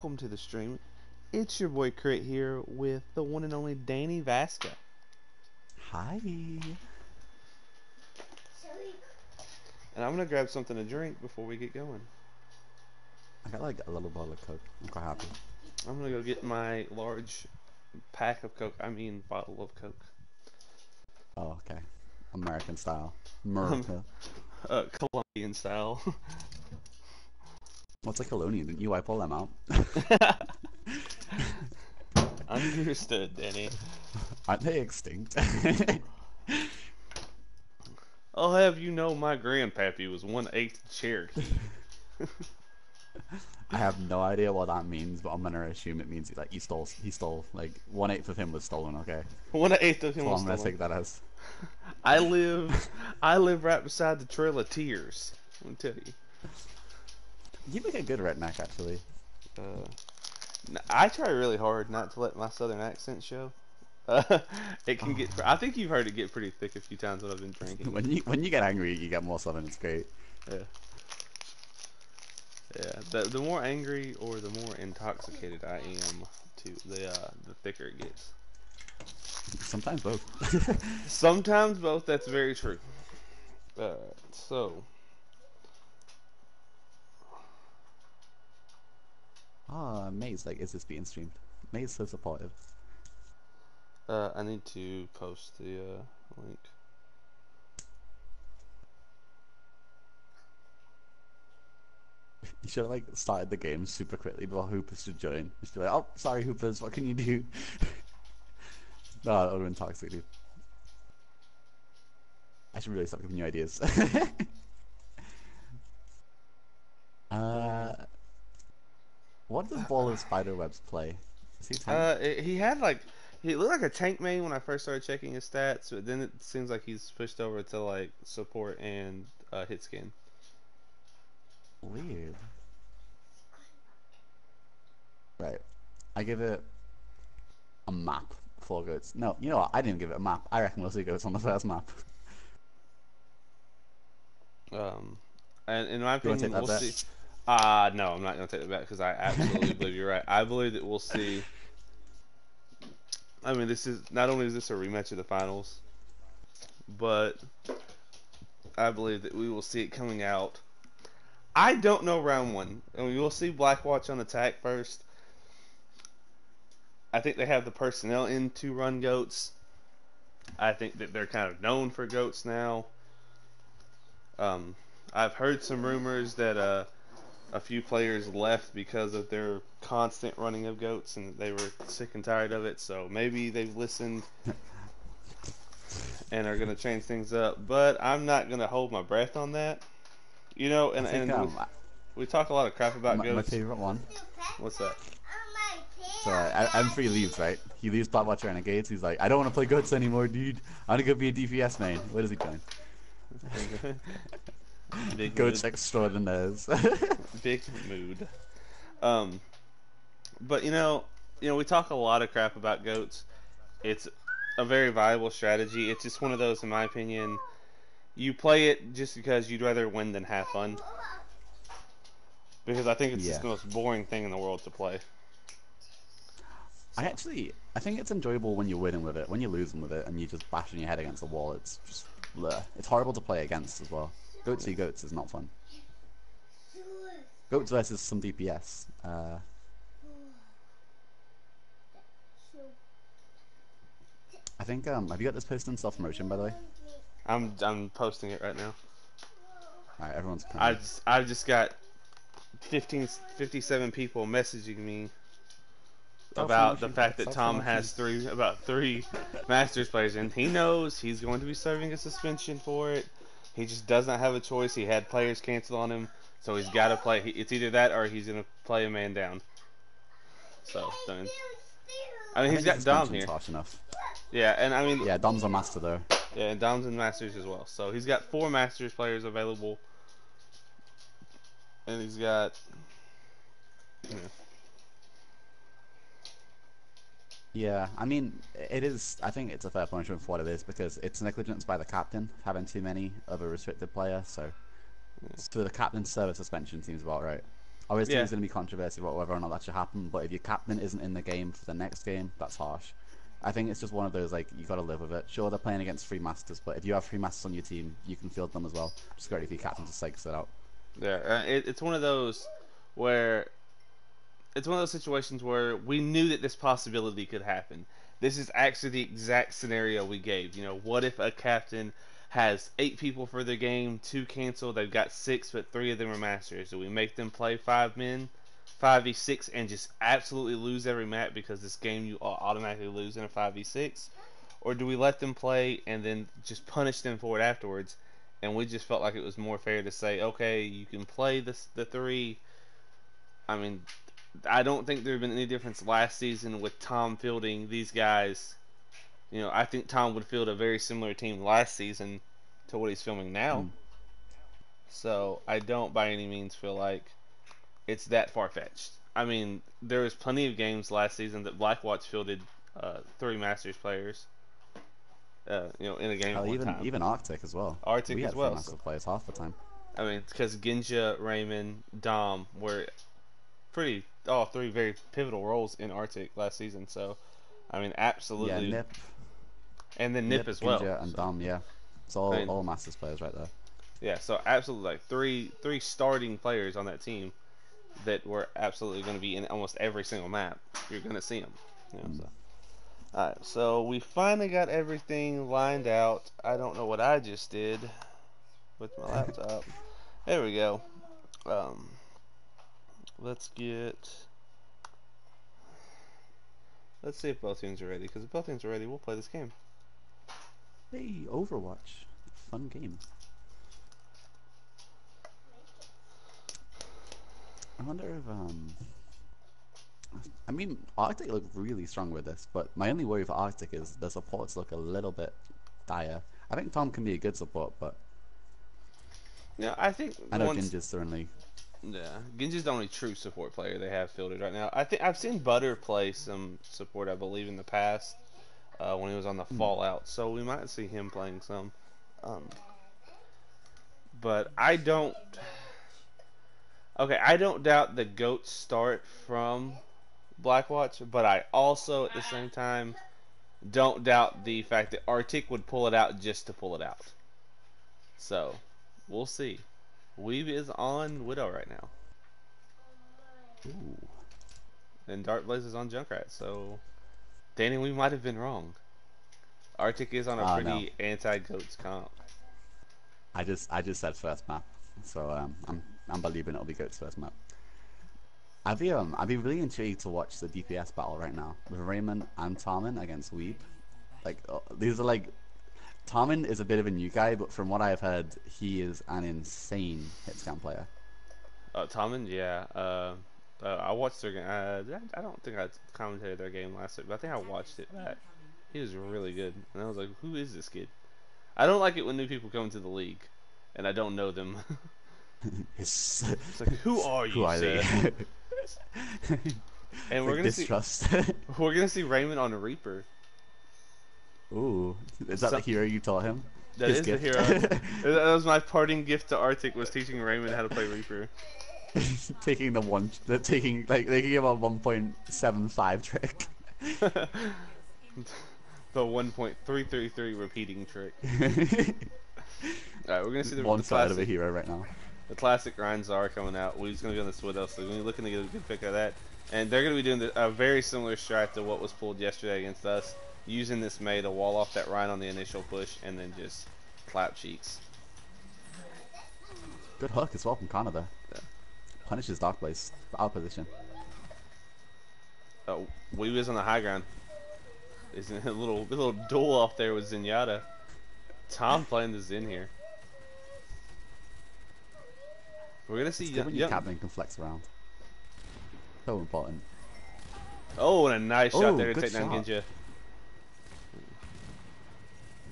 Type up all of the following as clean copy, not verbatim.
Welcome to the stream. It's your boy Crit here with the one and only Danny Vasca. Hi. And I'm gonna grab something to drink before we get going. I got like a little bottle of Coke. I'm quite happy. I'm gonna go get my large pack of Coke. I mean bottle of Coke. Oh, okay. American style. America. Colombian style. What's a colonia? Didn't you wipe all them out? Understood, Danny. Aren't they extinct? I'll have you know my grandpappy was 1/8 Cherokee. I have no idea what that means, but I'm gonna assume it means like he stole like 1/8 of him was stolen. Okay, 1/8 of him so was I'm gonna stolen. take that as. I live right beside the Trail of Tears. Let me tell you. You make a good redneck, actually. I try really hard not to let my southern accent show. Uh, it can get. I think you've heard it get pretty thick a few times when I've been drinking. When you get angry, you get more southern. It's great. Yeah, yeah. The more angry or the more intoxicated I am, the thicker it gets. Sometimes both. Sometimes both. That's very true. So. Maze, like, is this being streamed? Maze so supportive. I need to post the link. You should have like started the game super quickly before Hoopers should join. Just be like, oh, sorry Hoopers, what can you do? No, that would have been toxic, dude. I should really stop giving you ideas. uh, what does Ball of Spiderwebs play? Is he tank? He had like he looked like a tank main when I first started checking his stats, but then it seems like he's pushed over to like support and hit skin. Weird. Right. I give it a map. 4 goats. No, you know what? I didn't give it a map. I reckon we'll see goats on the first map. Um, and in my You want to opinion, take that we'll bet? see. No, I'm not gonna take the bet because I absolutely believe you're right. I believe that we'll see. I mean, this is not only is this a rematch of the finals, but I believe that we will see it coming out. I don't know round one, and we will see Blackwatch on attack first. I think they have the personnel in to run goats. I think that they're kind of known for goats now. Um, I've heard some rumors that a few players left because of their constant running of goats and they were sick and tired of it. So maybe they've listened and are going to change things up. But I'm not going to hold my breath on that. You know, I think we talk a lot of crap about my goats. favorite one. What's that? So M3 leaves, right? He leaves Blackwatch Renegades. He's like, I don't want to play goats anymore, dude. I want to go be a DPS main. Where does he join? Big Goats mood. extraordinaires. Big mood. Um, but we talk a lot of crap about goats. It's a very viable strategy. It's just one of those, in my opinion. You play it just because you'd rather win than have fun. Because I think it's just Yeah. the most boring thing in the world to play. So. I think it's enjoyable when you're winning with it. When you're losing with it and you're just bashing your head against the wall, it's just bleh. It's horrible to play against as well. Goats v goats is not fun. Goats versus some DPS. I think have you got this posted in self promotion by the way? I'm posting it right now. Alright, everyone's coming. I've just got 57 people messaging me about the fact that Tom has three Masters players, and he knows he's going to be serving a suspension for it. He just does not have a choice. He had players cancel on him, so he's got to play. It's either that or he's going to play a man down. So, I mean, he's got Dom here. Harsh enough. Yeah, and I mean, yeah, Dom's a master though. Yeah, and Dom's in Masters as well. So he's got 4 Masters players available, and he's got. Yeah, I mean, it is. I think it's a fair punishment for what it is because it's negligence by the captain having too many of a restricted player. So the captain's service suspension seems about right. Obviously, Yeah. there's going to be controversy about whether or not that should happen, but if your captain isn't in the game for the next game, that's harsh. I think it's just one of those, like, you got to live with it. Sure, they're playing against three masters, but if you have three masters on your team, you can field them as well. Just great if your captain just psychs it out. Yeah, it's one of those where it's one of those situations where we knew that this possibility could happen. This is actually the exact scenario we gave. You know, what if a captain has 8 people for the game, 2 cancel, they've got 6, but 3 of them are masters. Do we make them play 5 men, 5v6, and just absolutely lose every map because this game you automatically lose in a 5v6? Or do we let them play and then just punish them for it afterwards? And we just felt like it was more fair to say, okay, you can play the 3. I mean, I don't think there had been any difference last season with Tom fielding these guys. You know, I think Tom would field a very similar team last season to what he's filming now. So I don't by any means feel like it's that far-fetched. I mean, there was plenty of games last season that Blackwatch fielded 3 Masters players. You know, in a game at one time. Even Arctic as well. Arctic we as had well. Three Master players half the time. I mean, because Ginja, Raymond, Dom were all 3 very pivotal roles in Arctic last season. So, I mean, absolutely. Yeah, Nip. And then Nip as well. Ginja and Dom, yeah. It's all Masters players right there. Yeah, so absolutely, like three starting players on that team that were absolutely going to be in almost every single map. You're going to see them. You know, so. Alright, so we finally got everything lined out. I don't know what I just did with my laptop. There we go. Let's see if both teams are ready, because if both teams are ready, we'll play this game. Hey, Overwatch. Fun game. I wonder if, I mean, Arctic looked really strong with this, but my only worry for Arctic is the supports look a little bit dire. I think Tom can be a good support, but... Yeah, I think... I know Ginja's certainly... Yeah, Ginja's the only true support player they have fielded right now. I think I've seen Butter play some support, I believe, in the past, when he was on the Fallout, so we might see him playing some. But I don't... Okay, I don't doubt the GOATs start from Blackwatch, but I also, at the same time, don't doubt the fact that Arctic would pull it out just to pull it out. So, we'll see. Weave is on Widow right now. Ooh. And Darkblaze is on Junkrat, so... Danny, we might have been wrong. Arctic is on a pretty anti-GOATs comp. I just said first map, so I'm believing it'll be GOAT's first map. I'd be really intrigued to watch the DPS battle right now with Raymond and Tarmin against Weeb. Like these are like, Tarmin is a bit of a new guy, but from what I've heard, he is an insane hitscan player. Tarmin, yeah. I watched their game. I don't think I commentated their game last week, but I think I watched it back. He was really good, and I was like, "Who is this kid?" I don't like it when new people come into the league, and I don't know them. It's like, who are you? Who are they? And we're gonna see Raymond on a Reaper. Ooh, is that the hero you taught him? That is the hero. That was my parting gift to Arctic, was teaching Raymond how to play Reaper. taking him a 1.75 trick. The 1.333 repeating trick. Alright, we're gonna see the one the side of a hero right now. The classic Rhinezar coming out. We're just gonna be on this Widow, so we're looking to get a good pick of that. And they're gonna be doing a very similar strat to what was pulled yesterday against us, using this Mei to wall off that Rhine on the initial push and then just clap cheeks. Good hook as well from Canada. Yeah. Punishes Darkblaze out of position. Oh, we was on the high ground. There's a little duel off there with Zenyatta. Tom playing the Zen here. We're gonna see young captain can flex around. So important. Oh, and a nice shot there to take down Ginja.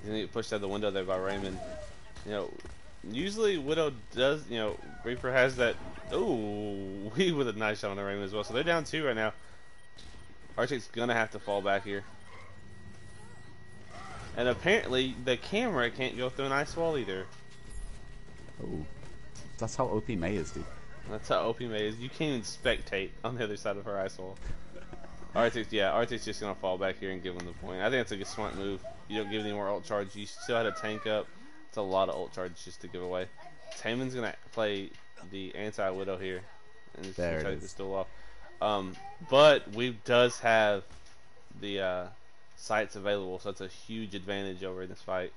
Didn't get pushed out the window there by Raymond. You know, usually Widow does. You know, Reaper has that. Oh, we with a nice shot on the Raymond as well. So they're down 2 right now. Arctic's gonna have to fall back here. And apparently the camera can't go through an ice wall either. Oh, that's how OP Mei is, dude. That's how OP May is. You can't even spectate on the other side of her ice wall. Arctic's, yeah, Arctic's just gonna fall back here and give him the point. I think that's a good smart move. You don't give any more ult charge. You still had a tank up. It's a lot of ult charge just to give away. Taman's gonna play the anti-Widow here and just try to get this duel off. But we does have the sights available, so that's a huge advantage over in this fight.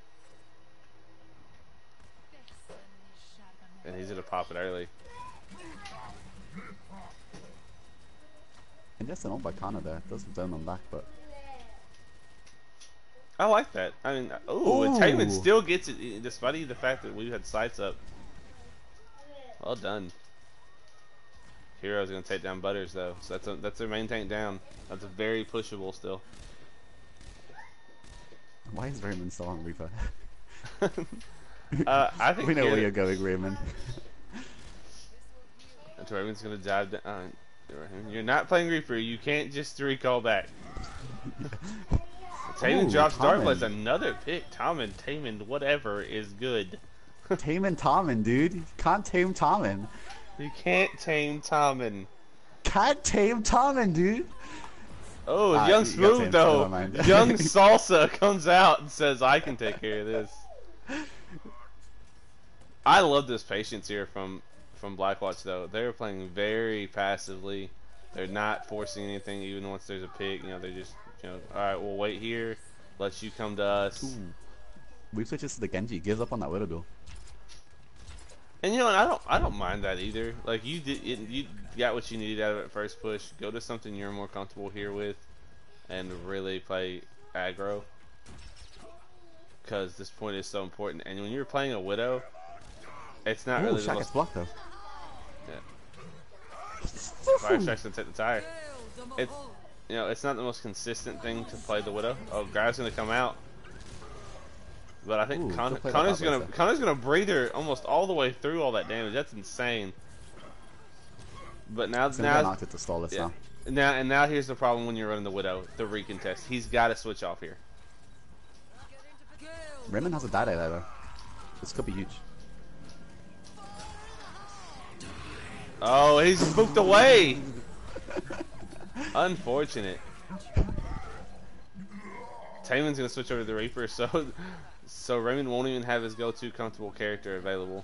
And he's gonna pop it early. And just an ult by Kana there. Doesn't zone them back, but I like that. I mean, ooh, and Taman still gets it despite the fact that we had sights up. Well done. Hero's gonna take down Butters though, so that's their main tank down. That's very pushable still. Why is Raymond still on Reaper? I think we know where you're going, Raymond. That's Raymond's gonna dive down. You're not playing Reaper. You can't just recall back. Taman drops Darkblaze. Another pick. Taman, whatever is good. Taman Tommen, dude. You can't tame Tommen. You can't tame Tommen. Can't tame Tommen, dude. Oh, Young Smooth though. Young Salsa comes out and says, "I can take care of this." I love this patience here from Blackwatch though. They're playing very passively. They're not forcing anything, even once there's a pick. You know, they're just, you know, all right, we'll wait here. Let you come to us. Ooh. We switches to the Genji. Gives up on that Widow duel. And you know, I don't mind that either. Like you got what you needed out of it first push. Go to something you're more comfortable here with, and really play aggro. Because this point is so important. And when you're playing a Widow, it's not really the most. Blocked though. Yeah. Fire Strike's gonna take the tire. It's, you know, it's not the most consistent thing to play the Widow. Oh, Guy's gonna come out. But I think Connor's gonna breathe her almost all the way through all that damage. That's insane. But now knocked it to stall this now. Now here's the problem when you're running the Widow, the recontest. He's got to switch off here. Raymond has a die there though. This could be huge. Oh, he's spooked away. Unfortunate. Taman's gonna switch over to the Reaper, so Raymond won't even have his go-to comfortable character available.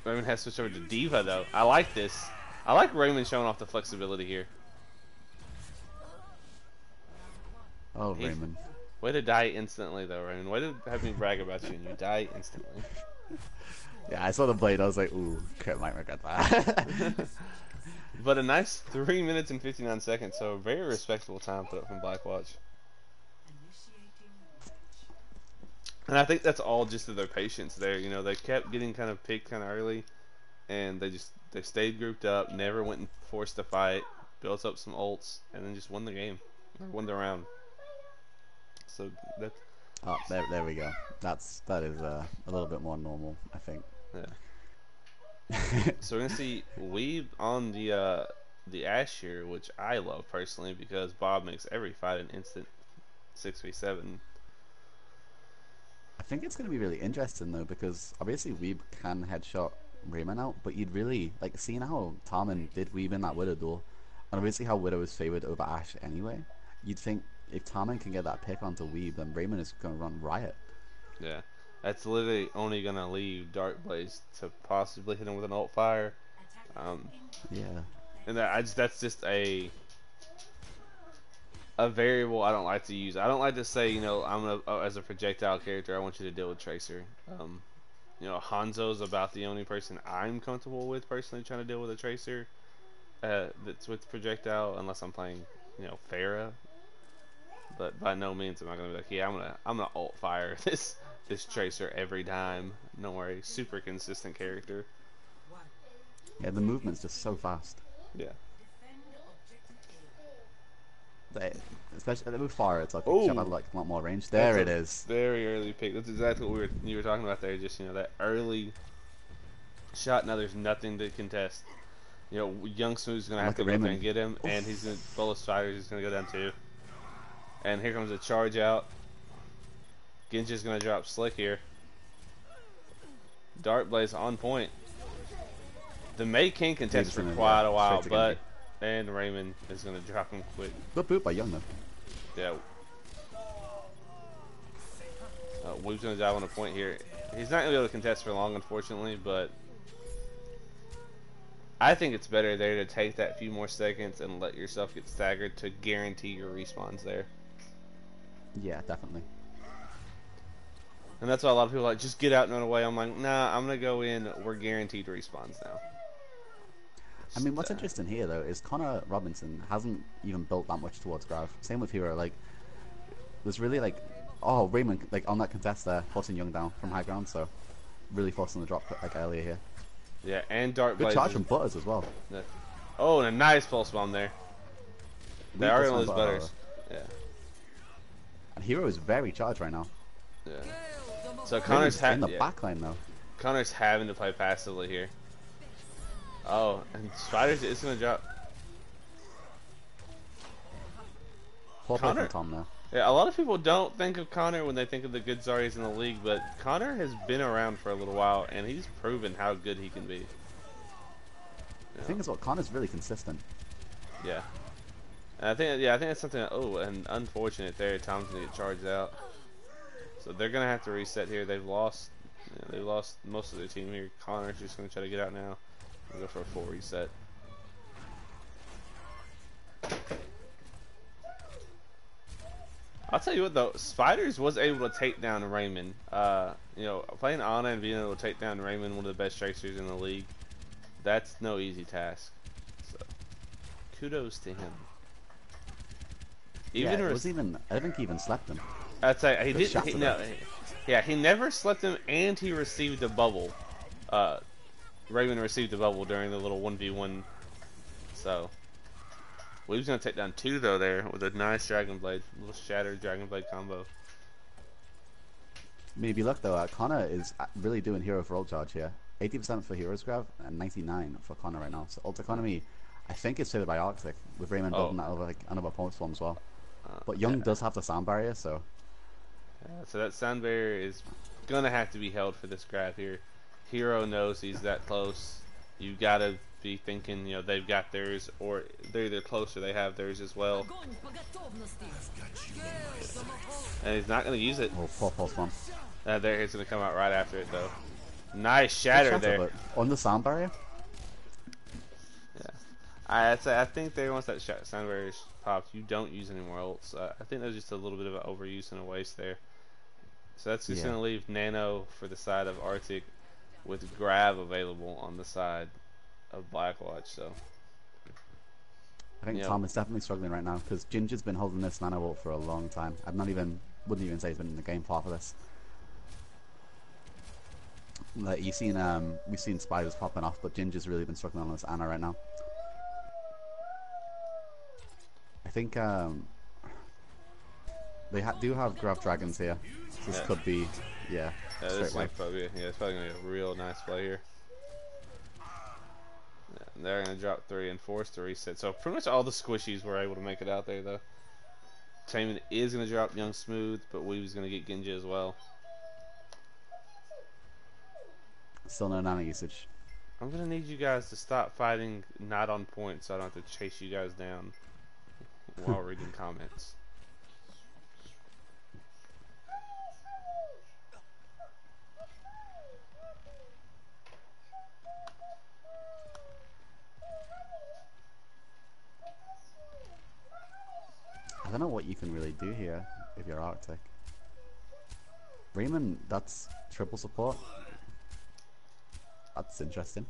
Raymond has to switch over to Diva though. I like this. I like Raymond showing off the flexibility here. Oh, Raymond. Way to die instantly though, Raymond. Way to have me brag about you and you die instantly. Yeah, I saw the blade. I was like, ooh, Kurt might regret that. But a nice 3 minutes and 59 seconds, so a very respectable time put up from Blackwatch. And I think that's all just to their patience there. You know, they kept getting kind of picked kind of early, and they stayed grouped up, never went and forced a fight, built up some ults, and then just won the game, or won the round. So that's. Oh, there we go. That is a little bit more normal, I think. Yeah. So we're gonna see Weeb on the Ashe here, which I love personally because Bob makes every fight an instant 6v7. I think it's gonna be really interesting though because obviously Weeb can headshot Raymond out, but you'd really like seeing how Tommen did Weeb in that Widow duel, and obviously how Widow is favored over Ashe anyway. You'd think if Tommen can get that pick onto Weeb, then Raymond is gonna run riot. Yeah. That's literally only gonna leave Darkblaze to possibly hit him with an ult fire. Yeah. And that's just a variable I don't like to use. I don't like to say, you know, I'm gonna as a projectile character, I want you to deal with Tracer. You know, Hanzo's about the only person I'm comfortable with personally trying to deal with a Tracer that's with projectile, unless I'm playing, you know, Pharah. But by no means am I gonna be like, yeah, I'm gonna ult fire this Tracer every time. Don't worry, super consistent character. Yeah, the movement's just so fast. Yeah. Especially with fire, it's like you have like a lot more range. There it is. Very early pick. That's exactly what you were talking about there. Just, you know, that early shot. Now there's nothing to contest. You know, Young Smooth's gonna have to go there and get him, and he's gonna Bolus Fighters. He's gonna go down too. And here comes a charge out. Genji's gonna drop Slick here. Dark Blaze on point. The May can contest for gonna, quite a while, but and Raymond is going to drop him quick. Good boot by Young though. Yeah. Weeb's going to dive on a point here. He's not going to be able to contest for long, unfortunately, but I think it's better there to take that few more seconds and let yourself get staggered to guarantee your respawns there. Yeah, definitely. And that's why a lot of people are like, just get out and run away. I'm like, nah, I'm going to go in. We're guaranteed respawns now. I mean, what's interesting here, though, is Connor Robinson hasn't even built that much towards Grav. Same with Hero. Like, there's really, like, oh, Raymond, like, on that contest there, forcing Young down from high ground, so really forcing the drop, like, earlier here. Yeah, and Dark Blaze. Good charge from Butters as well. Yeah. Oh, and a nice pulse bomb there. They are going to lose Butters. Yeah. And Hero is very charged right now. Yeah. So Connor's in the backline, though. Connor's having to play passively here. Oh, and Spiders is going to drop. Connor, Tom there. Yeah, a lot of people don't think of Connor when they think of the good Zarya's in the league, but Connor has been around for a little while, and he's proven how good he can be. You The thing is, what Connor's really consistent. Yeah. And I think that's something. Oh, and unfortunate there. Tom's gonna get charged out, so they're gonna have to reset here. They've lost. They lost most of their team here. Connor's just gonna try to get out now. We'll go for a full reset. I'll tell you what though, Spiders was able to take down Raymond. You know, playing Ana and being able to take down Raymond, one of the best tracers in the league, that's no easy task. So, kudos to him. Even it was even. I don't think he even slept him. I'd say he did. Yeah, he never slept him, and he received a bubble. Raymond received a bubble during the little 1v1. So, Weeb's gonna take down 2 though there with a nice Dragon Blade, little shattered Dragon Blade combo. I mean, if you look though, Connor is really doing Hero for ult charge here. 80% for Hero's Grav and 99 for Connor right now. So ult economy, I think, is favored by Arctic with Raymond building that over like another opponent's form as well. But Young does have the sound barrier, so. So that sound barrier is gonna have to be held for this Grav here. Hero knows he's that close. You gotta be thinking, you know, they've got theirs, or they're either close or they have theirs as well. And he's not gonna use it. Oh, poor pulse bomb. There, he's gonna come out right after it though. Nice shatter there. On the sound barrier. Yeah, I think there once that sound barrier is popped, you don't use any more ults. I think there's just a little bit of an overuse and a waste there. So that's just gonna leave Nano for the side of Arctic, with Grav available on the side of Blackwatch. So I think Tom is definitely struggling right now because Ginger's been holding this Nano ult for a long time. Wouldn't even say he's been in the game part of this. Like we've seen Spiders popping off, but Ginger's really been struggling on this Ana right now. I think they do have Grav Dragons here. So this could be, this is probably, it's probably gonna be a real nice play here. Yeah, and they're gonna drop 3 and force to reset. So pretty much all the squishies were able to make it out there though. Taman is gonna drop Young Smooth, but Weave's gonna get Genji as well. Still no Nano usage. I'm gonna need you guys to stop fighting not on point, so I don't have to chase you guys down while reading comments. I don't know what you can really do here if you're Arctic. Raymond, that's triple support. That's interesting.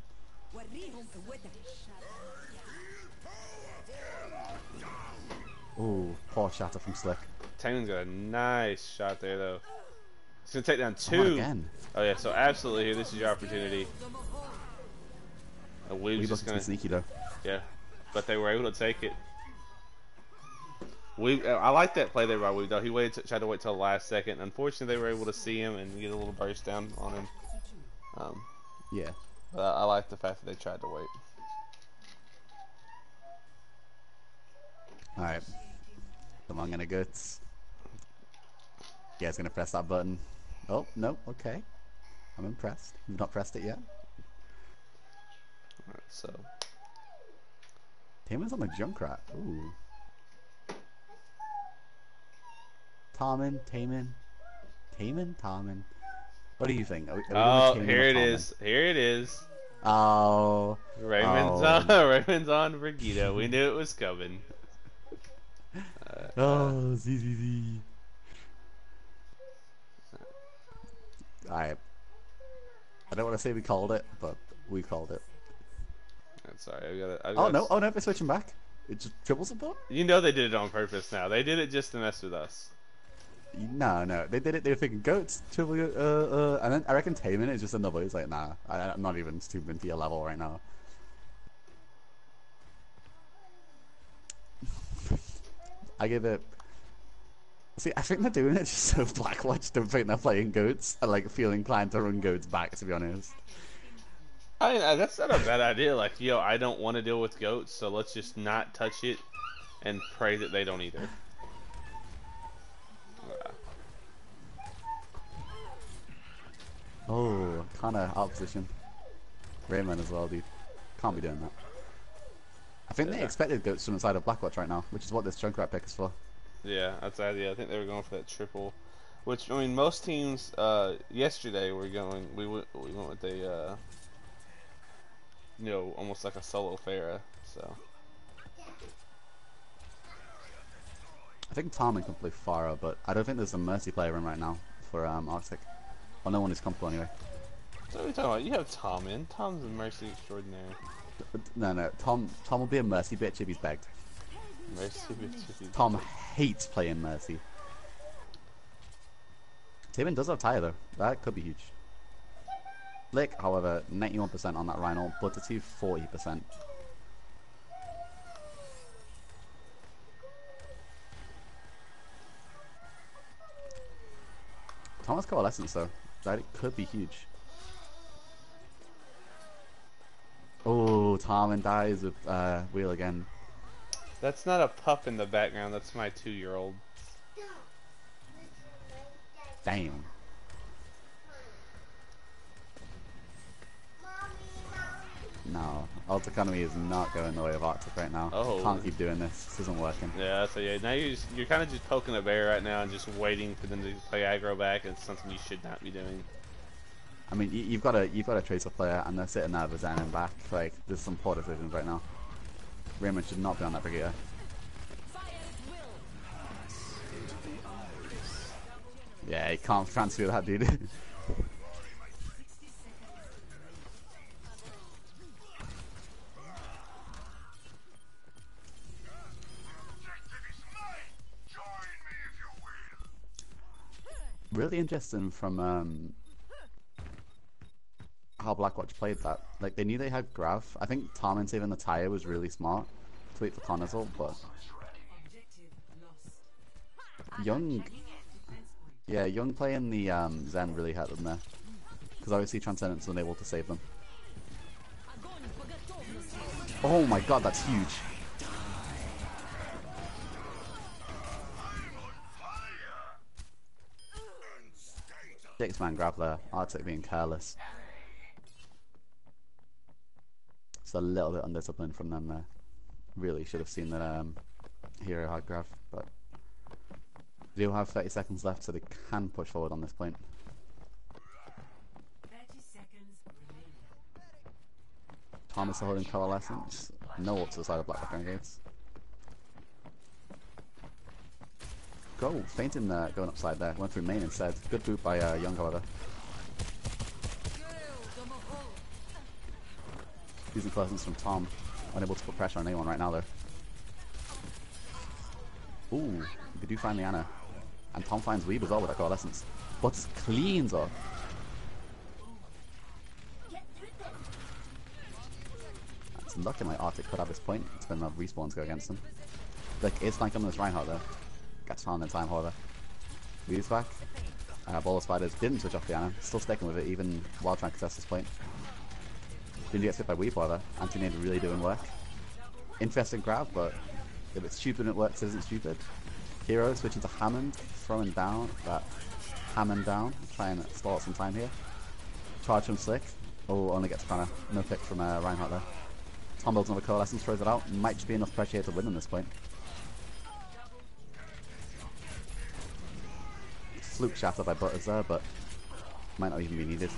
Ooh, poor shatter from Slick. Taman's got a nice shot there though. He's gonna take down 2. Again. Oh yeah, so absolutely here, this is your opportunity. Weave's just gonna sneaky though. Yeah, but they were able to take it. I like that play there by Weave though. He tried to wait till the last second. Unfortunately, they were able to see him and get a little burst down on him. Yeah. But I like the fact that they tried to wait. Alright. Come on, gonna guts. Yeah, it's gonna press that button. Oh, no, okay. I'm impressed. You've not pressed it yet? Alright, so. Taman's on the Junkrat. Ooh. Taman. What do you think? Are we Oh, going here or it Taman? is. Here it is. Oh. Raymond's on. Raymond's on Brigitte. We knew it was coming. Z. Alright. I don't want to say we called it, but we called it. Sorry, I Oh no, they're switching back. It just triple support? You know they did it on purpose now. They did it just to mess with us. No, they did it. They were thinking goats, triple, and then I reckon Taman is just another. He's like, nah, I'm not even stooping to your level right now. I give it. See, I think they're doing it just so Blackwatch don't think they're playing goats and like feel inclined to run goats back. To be honest, I mean, that's not a bad idea. Like, yo, I don't want to deal with goats, so let's just not touch it and pray that they don't either. Oh, kind of out of position. Raymond as well, dude. Can't be doing that. I think they expected goats from inside of Blackwatch right now, which is what this Junkrat pick is for. Yeah, that's the idea. I think they were going for that triple, which I mean, most teams yesterday were going. We went with a almost like a solo Pharah. So I think Taman can play Pharah, but I don't think there's a Mercy player in right now for Arctic. Well, no one is comfortable anyway. what are you talking about? You have Tom in. Tom's a mercy extraordinaire. No. Tom will be a Mercy bitch if he's begged. Mercy bitch if he's Tom hates playing Mercy. Taman does have Tyre though. That could be huge. Lick, however, 91% on that Rhino, Buttertooth 40%. Thomas Coalescence though. That could be huge. Oh, Tarman dies with wheel again. That's not a pup in the background. That's my 2-year-old. Damn. No, Alt Economy is not going the way of Arctic right now. Oh. Can't keep doing this. This isn't working. Yeah, so yeah, now you're kind of just poking a bear right now and just waiting for them to play aggro back, and it's something you should not be doing. I mean, you've got a Tracer player, and they're sitting there with Zen and back. Like, there's some poor decisions right now. Raymond should not be on that Brigitte. Yeah, he can't transfer that, dude. Really interesting from how Blackwatch played that. Like, they knew they had Grav. I think Tarman saving the Tyre was really smart to wait for Conozel, but Young playing the Zen really hurt them there, because obviously Transcendence was unable to save them. Oh my god, that's huge. 6-man grab there. Arctic being careless. It's a little bit undisciplined from them there. Really should have seen that Hero had grab, but they do have 30 seconds left, so they can push forward on this point. 30 seconds remaining. Thomas holding Coalescence. No ult to the side of Blackwatch Renegades. Go, fainting there, going upside there. Went through main instead. Good boot by Young, however. Using Coalescence from Tom. Unable to put pressure on anyone right now though. Ooh, they do find the Ana. And Tom finds Weeb as well with that Coalescence. But cleans up. It's looking like Arctic could have this point. It's been a respawn to go against them. Like, it's flanking on this Reinhardt though. Gets found in time, however. Weave's back. Ball of Spiders didn't switch off the Ana. Still sticking with it even while trying to contest this point. Didn't get hit by Weave, however. Anti-Nade really doing work. Interesting grab, but if it's stupid and it works, it isn't stupid. Hero switching to Hammond, throwing down that Hammond down, trying to stall some time here. Charge from Slick. Oh, only gets Connor. No pick from Reinhardt there. Tom builds another Coalescence, throws it out. Might just be enough pressure here to win at this point. Fluke shafted by Butters there, but might not even be needed.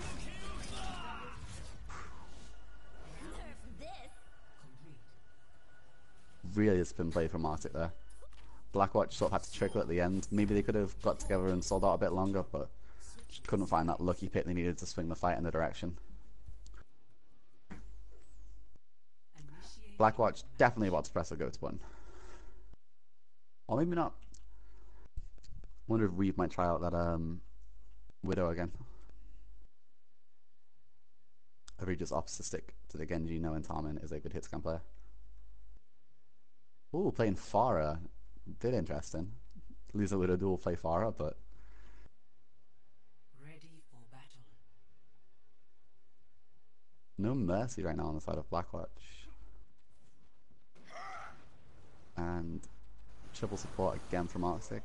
Really a spin play from Arctic there. Blackwatch sort of had to trickle at the end. Maybe they could have got together and sold out a bit longer, but just couldn't find that lucky pick they needed to swing the fight in the direction. Blackwatch definitely about to press the GOATS button. Or maybe not. Wonder if Reeve might try out that Widow again. Or he just opts to stick to the Genji, knowing Tarmin is a good hitscan player. Ooh, playing Pharah. Bit interesting. Lose a Widow duel, play Pharah, but Ready for battle. no mercy right now on the side of Blackwatch. And triple support again from Arctic.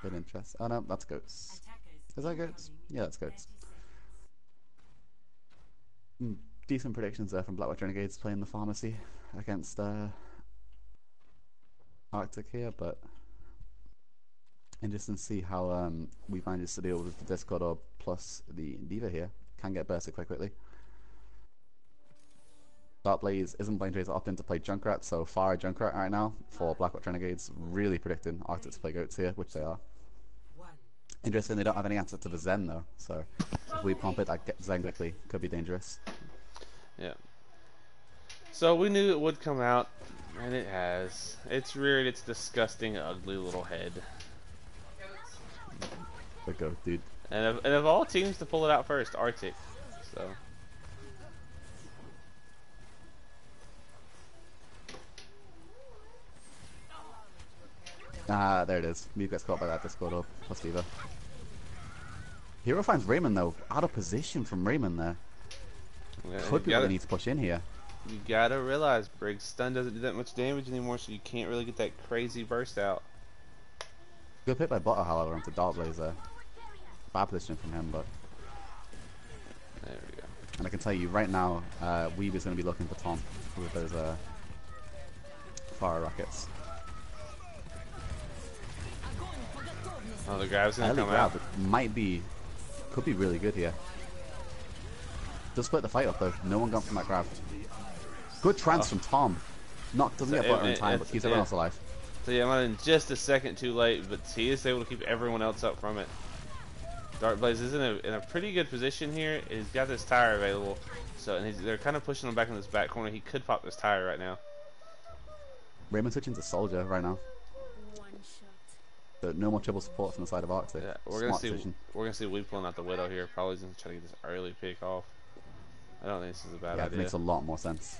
Bit interesting. Oh no, that's GOATS. Is that GOATS? Yeah, that's GOATS. Decent predictions there from Blackwatch Renegades playing the Pharmacy against Arctic here, but interesting to see how we managed to deal with the Discord Orb plus the Diva here. Can get bursted quite quickly. Darkblaze isn't playing Tracer, opting to play Junkrat, so far Junkrat right now for Blackwatch Renegades. Really predicting Arctic to play GOATS here, which they are. Interesting, they don't have any answer to the Zen though, so if we pump it, that Zen quickly could be dangerous. Yeah. So we knew it would come out, and it has. It's reared its disgusting, ugly little head. The GOAT, dude. And of all teams to pull it out first, Arctic. So. Ah, there it is. Mew gets caught by that Discord Orb plus Diva. Hero finds Raymond though, out of position from Raymond there. Yeah, Could be what they need to push in here. You gotta realize Briggs stun doesn't do that much damage anymore, so you can't really get that crazy burst out. Good pick by Butter, however, onto Darkblaze there. Bad position from him, but There we go. and I can tell you right now, Weave is going to be looking for Tom with those fire rockets. Oh, the grab's gonna Early come grab out. could be really good here. Just split the fight up though. No one got from that grab. Good trance from Tom. Doesn't get Butter in time, but keeps everyone else alive. So yeah, I'm in just a second too late, but he is able to keep everyone else up from it. Darkblaze is in a pretty good position here. He's got this tire available, so and they're kind of pushing him back in this back corner. He could pop this tire right now. Raymond switching to Soldier right now. But no more triple support from the side of Arctic. Yeah, we're gonna see Weave pulling out the Widow here. Probably gonna try to get this early pick off. I don't think this is a bad Yeah, idea. it makes a lot more sense.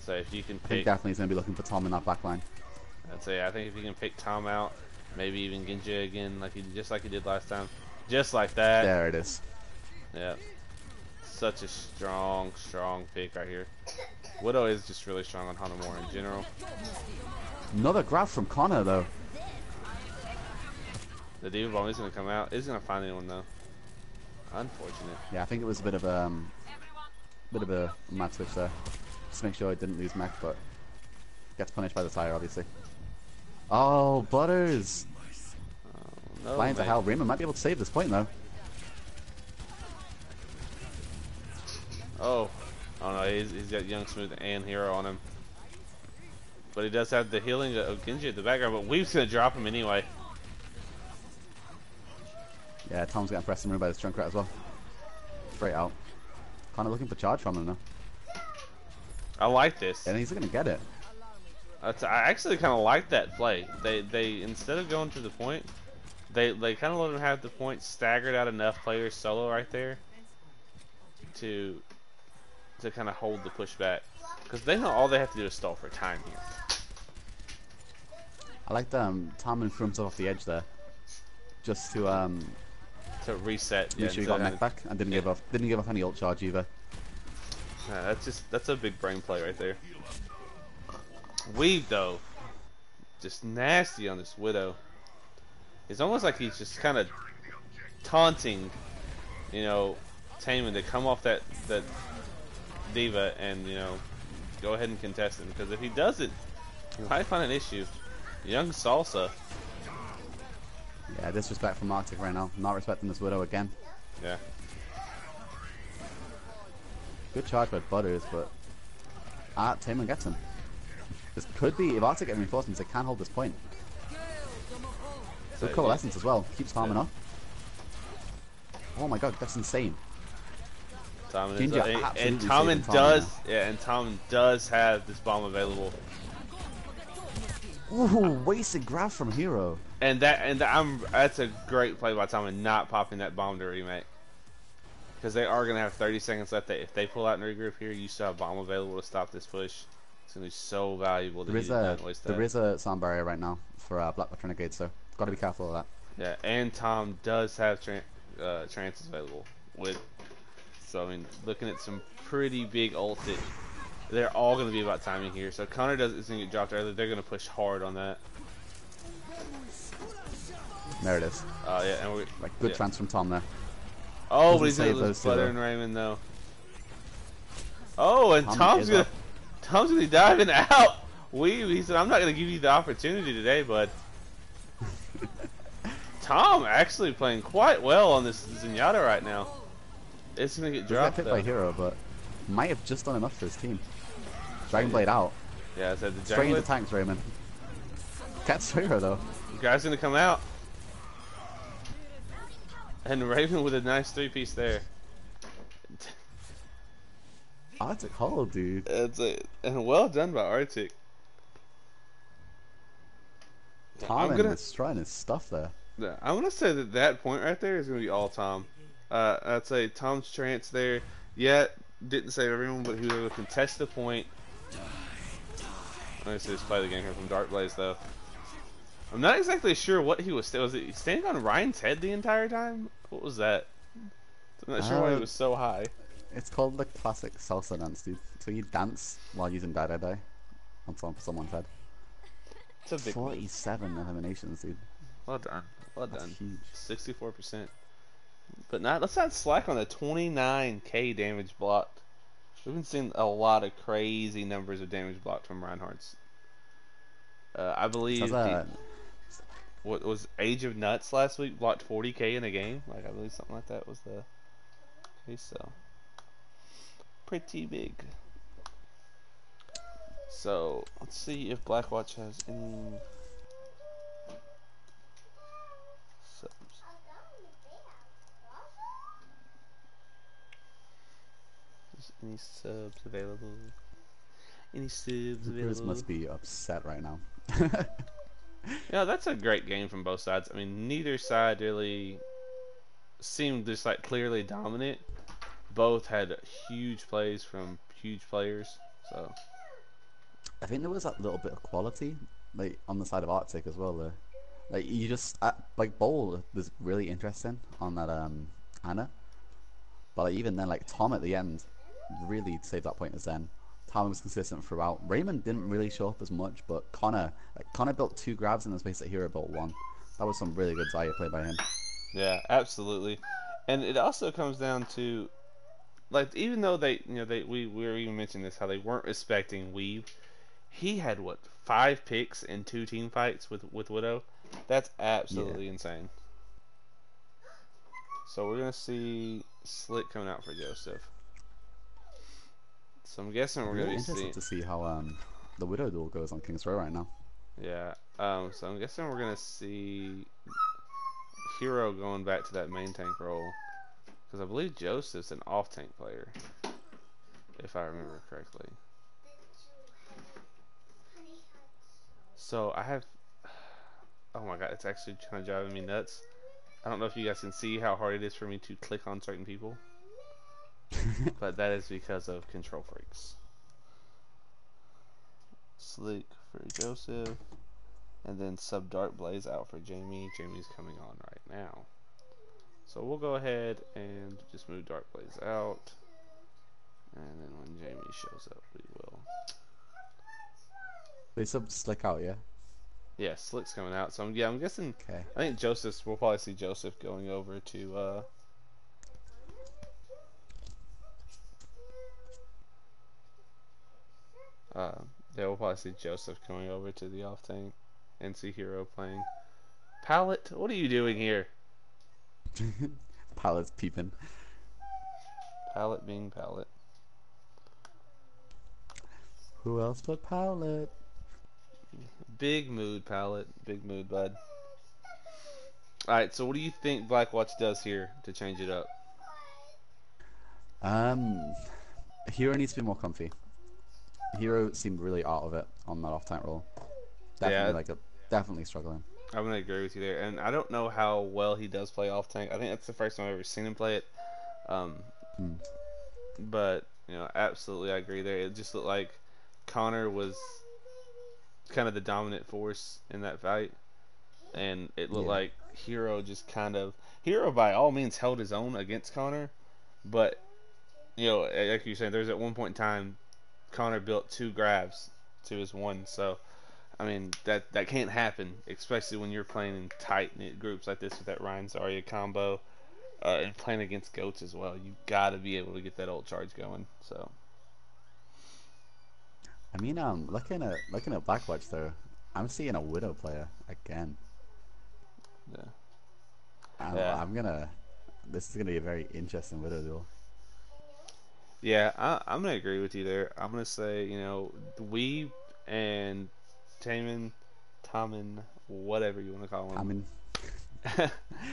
So if you can I think pick, definitely he's going to be looking for Tom in that back line. I'd say I think if you can pick Tom out, maybe even Genji again, just like he did last time, just like that. There it is. Yeah, such a strong pick right here. Widow is just really strong on Hanamura in general. Another grab from Connor though. The Diva Bomb is gonna come out. Is gonna find anyone though. Unfortunate. Yeah, I think it was a bit of a mad switch there. Just to make sure I didn't lose mech, but gets punished by the tire obviously. Oh, Butters! Oh, no, Flying to mate. hell. Raymond might be able to save this point though. Oh no, he's got Young Smooth and Hero on him. But he does have the healing of Genji at the background, but Weave's gonna drop him anyway. Yeah, Tom's getting pressed and moved by this Junkrat as well. Straight out. Kind of looking for charge from him now. I like this. And he's going to get it. I actually kind of like that play. They instead of going to the point, they kind of let him have the point staggered out enough players solo right there to kind of hold the push back, because they know all they have to do is stall for time here. I like Tom and threw himself off the edge there, just to reset. make sure he got mech back and didn't give off any ult charge either. Yeah, that's a big brain play right there. Weave though, just nasty on this Widow. It's almost like he's just kind of taunting, Taman to come off that diva and go ahead and contest him, because if he does it, he'll probably find an issue. Young Salsa. Yeah, disrespect from Arctic right now. Not respecting this Widow again. Yeah. Good charge by Butters, but Taman gets him. This could be, if Arctic get reinforcements, they can hold this point. Good coalescence as well. Keeps farming up. Oh my god, that's insane. And Tommen does have this bomb available. Ooh, wasted grab from Hero. And that's a great play by Tommen, not popping that bomb to remake. Because they are gonna have 30 seconds left. If they pull out and regroup here, you still have bomb available to stop this push. It's gonna be so valuable. There is a sound barrier right now for Blackwatch Renegades, so got to be careful of that. Yeah, and Tom does have trances available with. So I mean, looking at some pretty big ulti. They're all going to be about timing here. So Connor is going to get dropped early. They're going to push hard on that. There it is. Yeah, and we're good trance from Tom there. Oh, but he's going to lose Flutter and Raymond though. Oh, and Tom's going to be diving out. He said, "I'm not going to give you the opportunity today, bud." Tom actually playing quite well on this Zenyatta right now. It's going to get dropped. He's got hit by Hero, but might have just done enough for his team. Dragon Blade out. Yeah, I said the straight into tanks, Raymond. Catch Hero though. The guy's going to come out. And Raven with a nice 3-piece there. Arctic Hollow, dude. And well done by Arctic. Tom is trying his stuff there. Yeah, I'm gonna say that point right there is gonna be all Tom. I'd say Tom's trance there. Yeah, didn't save everyone, but he was able to contest the point. Let's just play the game here from Dark Blaze though. I'm not exactly sure what he was. Was it standing on Ryan's head the entire time? What was that? I'm not sure why it was so high. It's called the classic salsa dance, dude. So you dance while using Die on someone's head. It's a big 47 eliminations, dude. Well done. Well That's done. Huge. 64%. But let's not slack on the 29k damage blocked. We've been seeing a lot of crazy numbers of damage blocked from Reinhardt's. I believe what was Age of Nuts last week blocked 40k in a game. Like I believe something like that was the case. So pretty big. So let's see if Blackwatch has any subs. Is any subs available? Any subs available? Bruce must be upset right now. Yeah, that's a great game from both sides. I mean, neither side really seemed just like clearly dominant. Both had huge plays from huge players. So I think there was that little bit of quality, like on the side of Arctic as well. Like you just like Bowl was really interesting on that Anna, but like, even then, like Tom at the end really saved that point as then. Tom was consistent throughout. Raymond didn't really show up as much, but Connor built 2 grabs in the space that Hero built 1. That was some really good Zarya play by him. Yeah, absolutely. And it also comes down to, like, even though we were even mentioning this, how they weren't respecting Weave. He had what 5 picks in 2 team fights with Widow. That's absolutely insane. So we're gonna see Slick coming out for Joseph. So I'm guessing we're gonna be interested to see how the Widow duel goes on King's Row right now. Yeah. So I'm guessing we're gonna see Hero going back to that main tank role, because I believe Joseph's an off tank player, if I remember correctly. So I have. Oh my god, it's actually kind of driving me nuts. I don't know if you guys can see how hard it is for me to click on certain people. But that is because of control freaks. Slick for Joseph. And then sub Dark Blaze out for Jamie. Jamie's coming on right now. So we'll go ahead and just move Dark Blaze out. And then when Jamie shows up, we will. They sub Slick out, yeah? Yeah, Slick's coming out. So I'm guessing. Okay. I think we'll probably see Joseph going over to Uh, yeah, we'll probably see Joseph coming over to the off tank and see Hero playing. Pallet, what are you doing here? Pallet's peeping. Pallet being Pallet. Who else but Pallet? Big mood, Pallet. Big mood, bud. Alright, so what do you think Blackwatch does here to change it up? Um, Hero needs to be more comfy. Hero seemed really out of it on that off tank role. Definitely Yeah, definitely struggling. I'm gonna agree with you there. And I don't know how well he does play off tank. I think that's the first time I've ever seen him play it. Um, Mm. but absolutely, I agree there. It just looked like Connor was kind of the dominant force in that fight, and it looked Yeah. like Hero by all means held his own against Connor, but like you said, there's at one point in time Connor built 2 grabs to his 1, so I mean that can't happen, especially when you're playing in tight knit groups like this with that Ryan Zarya combo, and playing against goats as well. You got to be able to get that ult charge going. So I mean, looking at Blackwatch though, I'm seeing a Widow player again. yeah, yeah, I'm gonna. This is gonna be a very interesting Widow duel. yeah. I'm gonna agree with you there. I'm gonna say Weeb and Taman, whatever you want to call him. I mean,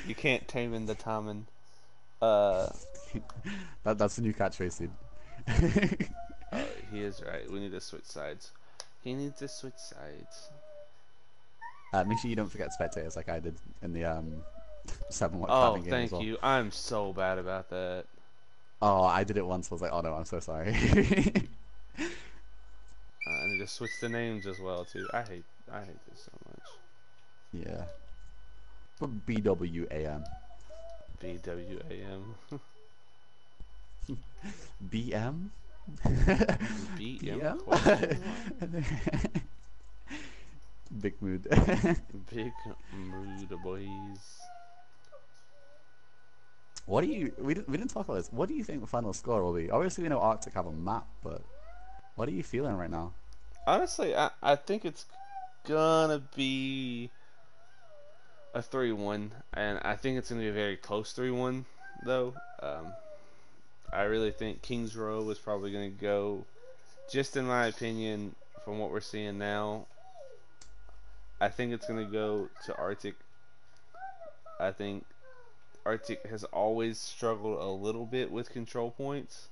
You can't Taman the Taman. Uh, that's the new catchphrase, dude. he is right. We need to switch sides. He needs to switch sides. Make sure you don't forget spectators like I did in the 7-watch Oh, game as thank well. you. I'm so bad about that. Oh, I did it once. I was like, oh no, I'm so sorry. I need to switch the names as well too. I hate this so much. Yeah. But BWAM. BWAM. BM? BM? Big mood. Big mood, boys. What do you... We didn't talk about this. What do you think the final score will be? Obviously we know Arctic have a map, but... What are you feeling right now? Honestly, I think it's gonna be a 3-1, and I think it's gonna be a very close 3-1 though. I really think Kings Row is probably gonna go, just in my opinion, from what we're seeing now. I think it's gonna go to Arctic. I think Arctic has always struggled a little bit with control points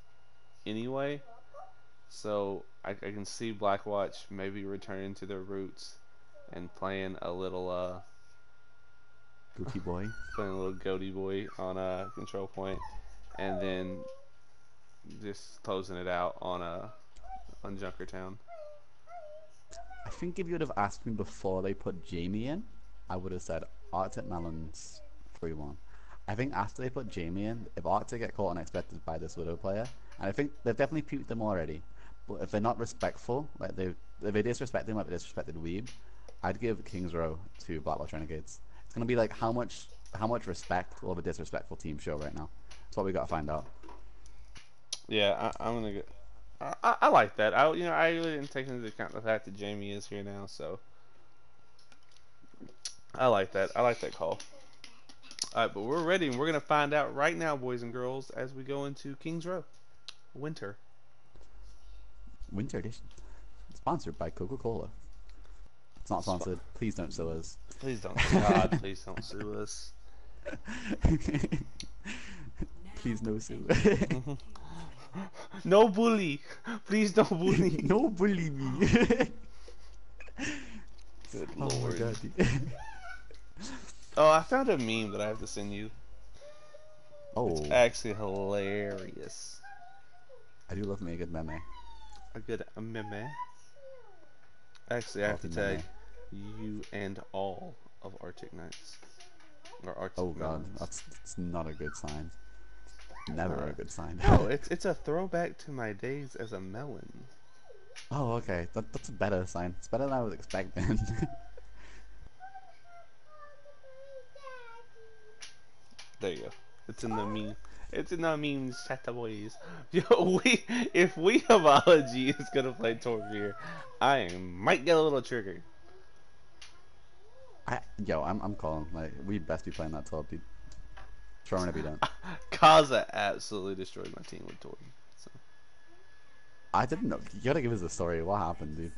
anyway. So I can see Blackwatch maybe returning to their roots and playing a little Goatee boy. playing a little goatee boy on a control point, and then just closing it out on Junkertown. I think if you would have asked me before they put Jamie in, I would have said Arctic Melons 3-1. I think after they put Jamie in, if Arctic get caught unexpected by this Widow player, and I think they've definitely puked them already, but if they're not respectful, like if they disrespect them like they disrespected Weeb, I'd give Kings Row to Blackwatch Renegades. It's gonna be like how much respect will a disrespectful team show right now? That's what we gotta find out. Yeah, I'm gonna get. I like that. I really didn't take into account the fact that Jamie is here now, so I like that. I like that call. All right, but we're ready, and we're gonna find out right now, boys and girls, as we go into Kings Row Winter. Winter edition, sponsored by Coca-Cola. It's not sponsored. Please don't sue us. Please don't, God, please don't sue us. Please no sue. No bully. Please don't bully. No bully me. Good Oh my lord. god. Oh, I found a meme that I have to send you. Oh, It's actually hilarious. I do love me a good meme. A good meme. Actually, I have to Coffee tag meme. you and all of Arctic Knights. Or Arctic Oh god, Melons. that's not a good sign. Never a good sign. No, it's a throwback to my days as a melon. Oh, okay. That's a better sign. It's better than I was expecting. There you go. It's in the meme. It's in the memes, chat boys. Yo, if Weehabology is gonna play Torb here, I might get a little triggered. I'm calling. Like, we best be playing that top, dude. Throwing if we don't. Kaza absolutely destroyed my team with Torb. So. I didn't know. You gotta give us the story. What happened, dude?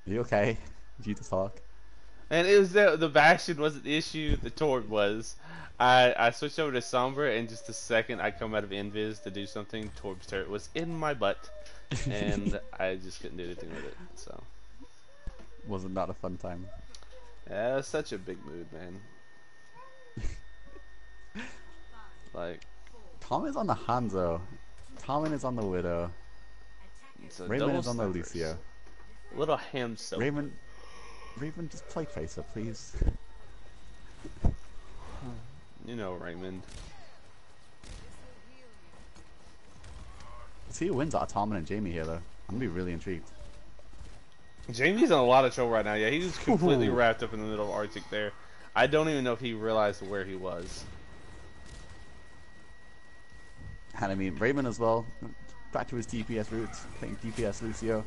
Are you okay? Did you just talk? And it was the Bastion wasn't the issue. The Torb was. I switched over to Sombra, and just a second I come out of Invis to do something. Torb's turret was in my butt, and I just couldn't do anything with it. So. Wasn't that a fun time? Yeah, it was such a big mood, man. Like, Tom is on the Hanzo. Tommen is on the Widow. Raymond is on the Lucio. Little ham soap. Raymond, just play Tracer, please. You know Raymond. Let's see who wins out of Tommen and Jamie here, though. I'm gonna be really intrigued. Jamie's in a lot of trouble right now. Yeah, he was completely wrapped up in the middle of Arctic there. I don't even know if he realized where he was. And I mean, Raymond as well. Back to his DPS roots, playing DPS Lucio.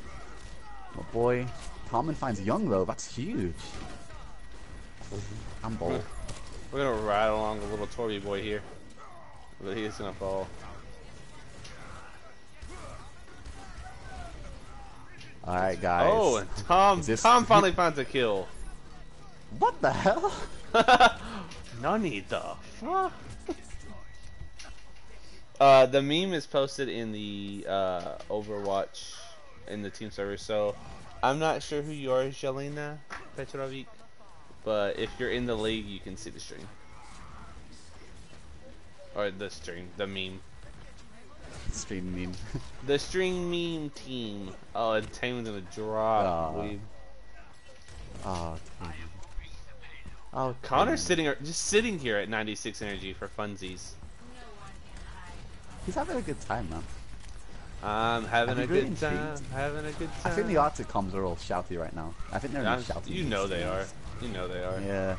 My boy. Tommen finds Young, though. That's huge. I'm bold. We're gonna ride along a little Torby boy here. But he is gonna fall. Alright, guys. Oh, and Tom finally finds a kill. What the hell? Nani the fuck? The meme is posted in the Overwatch in the team server, so I'm not sure who you are, Jelena Petrovic, but if you're in the league, you can see the stream. Or the stream, the meme. Stream meme. The stream meme team. Oh, and Tame's gonna drop. Oh, Connor's just sitting here at 96 energy for funsies. He's having a good time, man. I'm having a really good time. Having a good time. I think the Arctic comms are all shouty right now. I think they're in shouty. You know they are. You know they are. Yeah.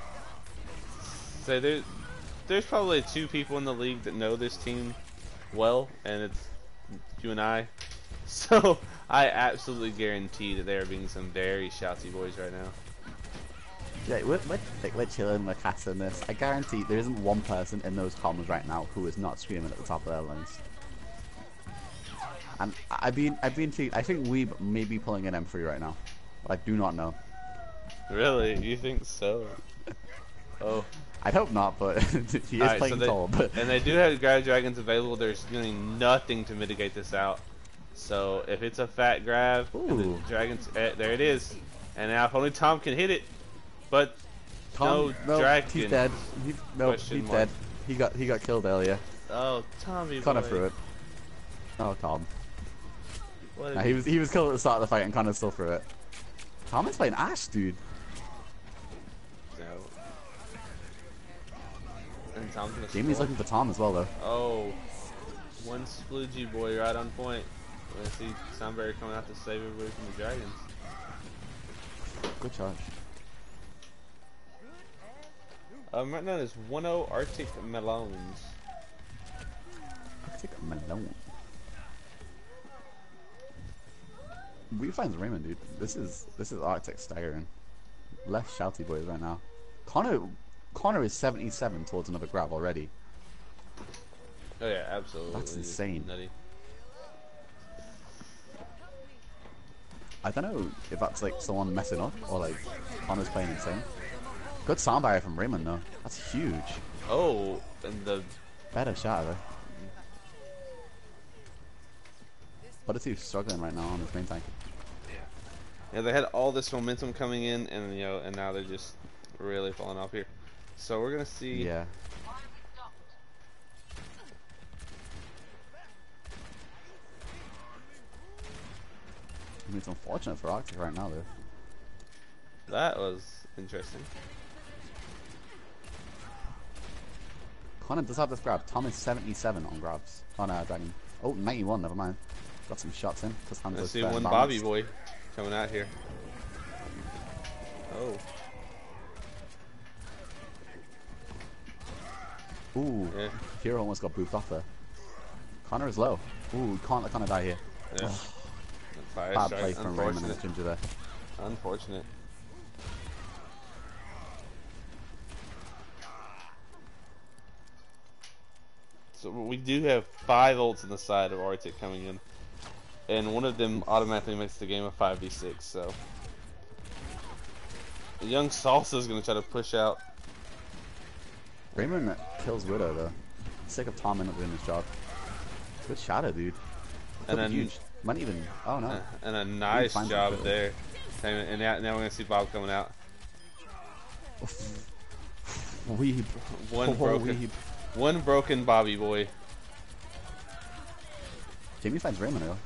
So there's probably 2 people in the league that know this team well, and it's you and I. So I absolutely guarantee that they are being some very shouty boys right now. Yeah, we're chilling, we're casting this. I guarantee there isn't one person in those comms right now who is not screaming at the top of their lungs. And I've been intrigued. I think we may be pulling an M3 right now. But I do not know. Really? You think so? Oh. I hope not, but he is playing tall. But and they do have Grab Dragons available. There's doing nothing to mitigate this out. So if it's a fat grab, and the Dragons, there it is. And now if only Tom can hit it, but Tom, no, Dragon. he's dead. He's dead. He got killed earlier. Oh, Tommy. Connor threw it. Oh, Tom. He was killed at the start of the fight, and Connor still threw it. Tom is playing Ash, dude. Jamie's looking for Tom as well, though. Oh, one sploogey boy right on point. We're gonna see Sunbury coming out to save everybody from the Dragons. Good charge. Right now there's 1-0 Arctic Melons. Arctic Melon. We find Raymond, dude. This is Arctic staggering. Less shouty boys right now. Connor is 77 towards another grab already. Oh yeah, absolutely. That's insane. Nutty. I don't know if that's like someone messing up or like Connor's playing insane. Good sound barrier from Raymond though. That's huge. Oh, and the better shot though. But it's struggling right now on his main tank. Yeah, they had all this momentum coming in, and and now they're just really falling off here. So we're gonna see. Yeah. I mean, it's unfortunate for Arctic right now, though. That was interesting. Connor does have this grab. Tom is 77 on grabs. On Dragon. Oh, 91, never mind. Got some shots in. Let's see one Bobby boy coming out here. Oh. Ooh, Yeah. Hero almost got boofed off there. Connor is low. Ooh, can't let Connor die here. Yeah. Oh, Fire bad strike. play from Raymond and Unfortunate. Ginger there. Unfortunate. So we do have 5 ults on the side of Arctic coming in, and one of them automatically makes the game a 5v6. So the young Salsa is going to try to push out. Raymond kills Widow though. Sick of Tom not doing his job. Good shadow, dude. And Could be then huge. Might even. Oh no. and a nice finds it job quickly. there. And now we're going to see Bob coming out. Weeb. One Oh, broken, weeb. one broken Bobby boy. Jamie finds Raymond though.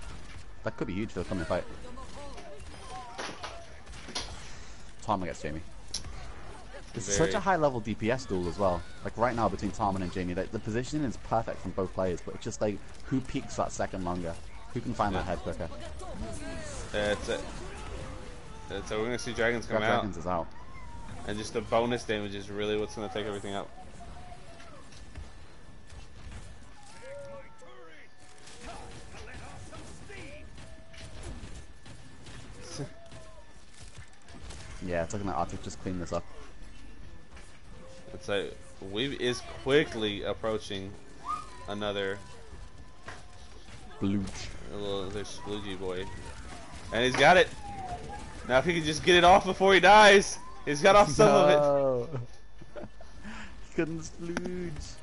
That could be huge for the coming fight. Tom against Jamie. This is such a high level DPS duel as well. Like right now between Tom and Jamie, the positioning is perfect from both players, but it's just like who peaks that second longer? Who can find that head quicker? That's it. So we're going to see Dragons come out. Dragons is out. And just the bonus damage is really what's going to take everything out. Yeah, it's looking like Arctic just cleaned this up. It's like Weeb is quickly approaching another Blue. little sploogey boy, and he's got it. Now if he can just get it off before he dies, he's got off some of it. He couldn't splooge.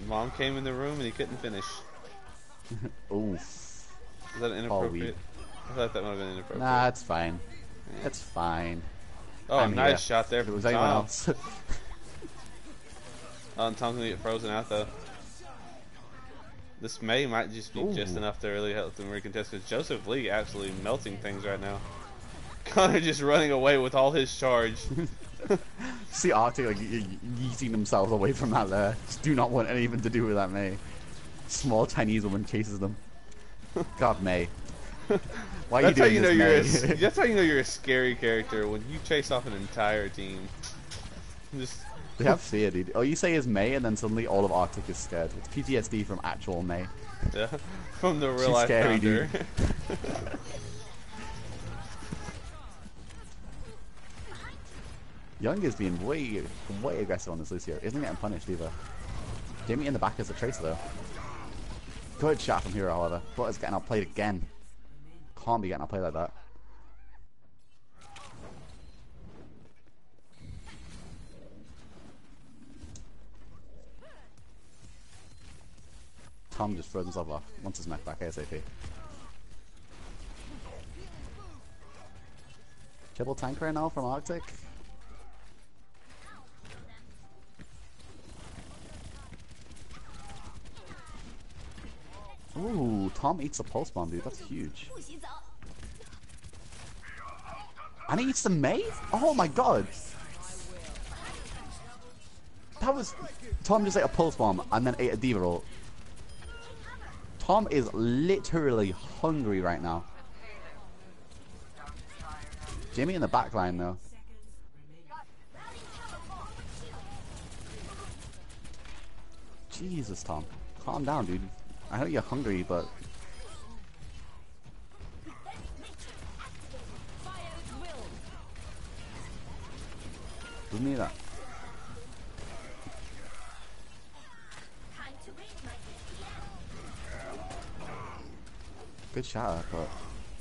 Mom came in the room and he couldn't finish. Oof. Is that inappropriate? I thought that might have been inappropriate. Nah, it's fine. It's fine. Oh, I'm nice here. shot there If it from was anyone Tom. else. Oh, and Tom's gonna get frozen out though. This might just be just enough to really help them recontest, because Joseph Lee absolutely melting things right now. Connor just running away with all his charge. See Arctic like yeeting themselves away from that there. Just do not want anything to do with that May. Small Chinese woman chases them. God, May. Why are you doing this, May? That's how you know you're a scary character, when you chase off an entire team. Just They have fear, dude. All you say is May, and then suddenly all of Arctic is scared. It's PTSD from actual May. yeah, from the real She's life scary, founder. dude. Young is being way aggressive on this Lucio. Isn't getting punished either. Jamie in the back is a tracer though. Good shot from Hero, however. Butter's getting outplayed again. Can't be getting outplayed like that. Tom just throws himself off. Wants his mech back ASAP. Triple tank right now from Arctic. Ooh, Tom eats a pulse bomb, dude. That's huge. And he eats the May? Oh my god! That was... Tom just ate a pulse bomb and then ate a D roll. Tom is literally hungry right now. Jamie in the back line though. Jesus, Tom. Calm down, dude. I know you're hungry, but... Doesn't need that. Good shot, but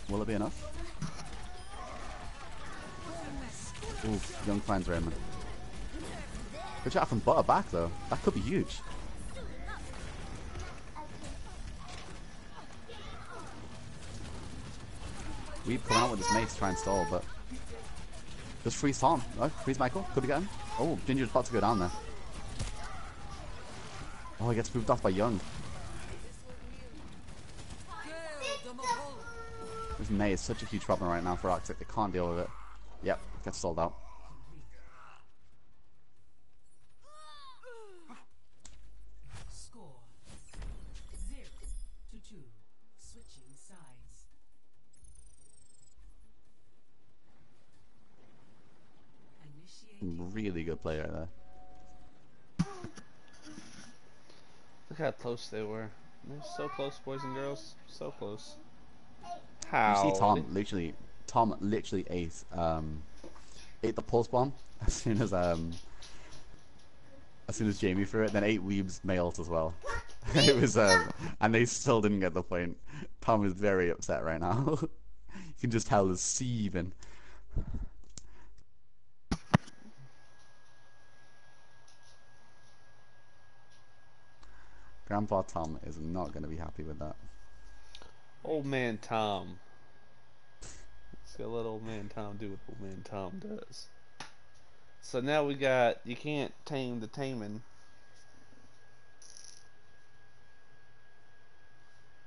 will it be enough? Oof, Young finds Raymond. Good shot from Butter back though. That could be huge. We've come out with this mace to try and stall, but just freeze Tom. Oh, freeze Michael. Could be getting. Oh, Ginger's about to go down there. Oh, he gets moved off by Young. This May is such a huge problem right now for Arctic. They can't deal with it. Yep, gets stalled out. Score 0-2. Switching sides. Initiating. Really good play right there. Look how close they were. They're so close, boys and girls. So close. You see How? Tom literally ate the pulse bomb as soon as Jamie threw it, then ate Weeb's mails as well. It was and they still didn't get the point. Tom is very upset right now. You can just tell he's seething. Grandpa Tom is not going to be happy with that. Old man Tom. Let's go let old man Tom do what old man Tom does. So now we got, you can't tame the taming.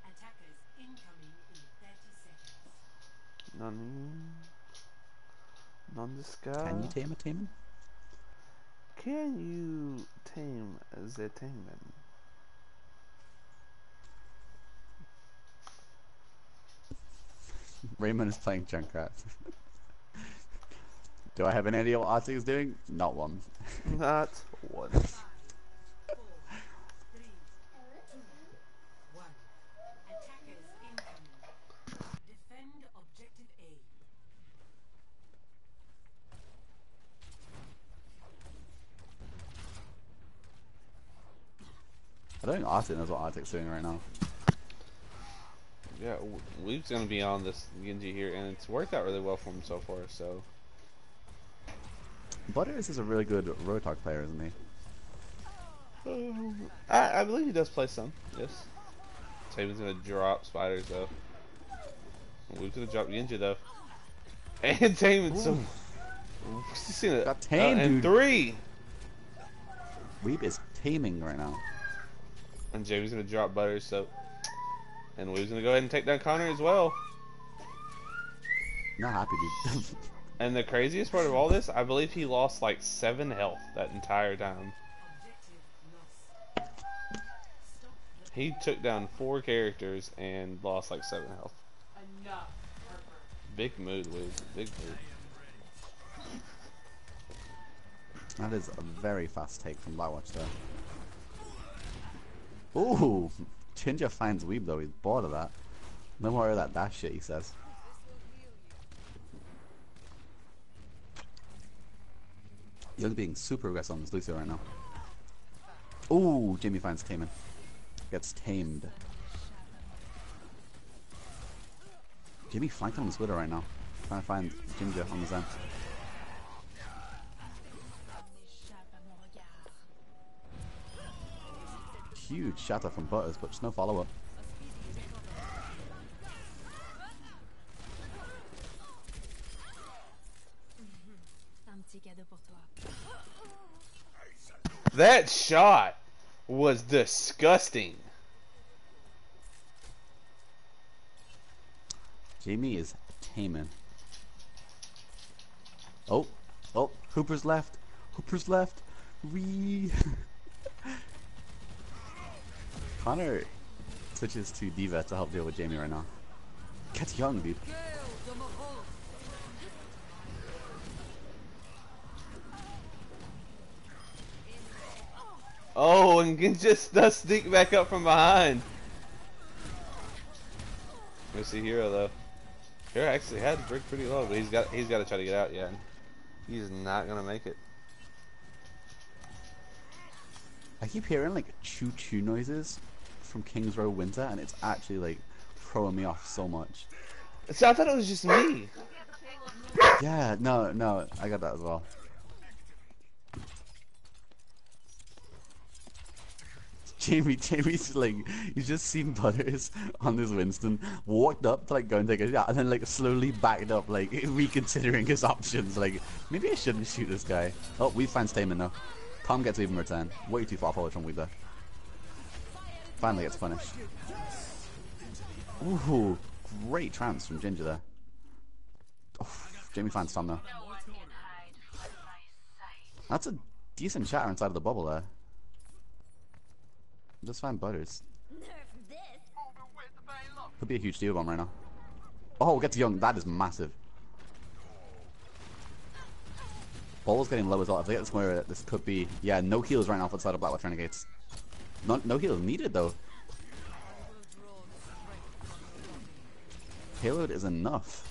Attackers incoming in 30 seconds. None this guy. Can you tame a taming? Can you tame the taming? Raymond is playing Junkrat. Do I have any idea what Arctic is doing? Not one. Not one. 5, 4, 3, 2, 1. Attackers incoming. Defend objective A. I don't think Arctic knows what Arctic's doing right now. Yeah, Weeb's gonna be on this Genji here, and it's worked out really well for him so far. So Butters is a really good Rotok player, isn't he? I believe he does play some. Yes. Taven's gonna drop spiders though. Weeb's gonna drop Genji though. And Taven's so. You seen it? Got tamed, and dude. 3. Weeb is taming right now. And Jamie's gonna drop Butters, so. And Weeb's gonna go ahead and take down Connor as well. Not happy, dude. And the craziest part of all this, I believe he lost like 7 health that entire time. Objective lost. He took down 4 characters and lost like 7 health. Enough, Harper. Big mood, Weeb. Big mood. That is a very fast take from Blackwatch there. Ooh! Ginger finds Weeb though, he's bored of that. No more of that dash shit, he says. Young's being super aggressive on this Lucio right now. Ooh! Jamie finds taming. Gets tamed. Jamie flanked on his Twitter right now. Trying to find Ginger on his end. Huge shatter from Butters, but just no follow-up. That shot was disgusting. Jamie is taming. Oh, Hooper's left. Hooper's left. Wee. Connor switches to Diva to help deal with Jamie right now. Gets young, dude. Oh, and can just sneak back up from behind. We see Hero though. Hero actually had Brick pretty low, but he's got to try to get out. Yeah, he's not gonna make it. I keep hearing like choo-choo noises from Kings Row Winter, and it's actually like throwing me off so much. So I thought it was just me. Yeah, no, I got that as well. Jamie's like, he's just seen Butters on this Winston, walked up to like go and take a shot, and then like slowly backed up, like reconsidering his options. Like, maybe I shouldn't shoot this guy. Oh, we find Stamen though. Tom gets even return. Way too far forward from Weeb there. Finally gets punished. Ooh, great trance from Ginger there. Oh, Jamie finds Tom though. That's a decent shatter inside of the bubble there. Just find Butters. Could be a huge deal bomb right now. Oh, gets young. That is massive. Ball's getting low as well. If they get this where this could be, yeah, no heals right now for the side of Blackwatch Renegades. No heal needed though. Payload is enough.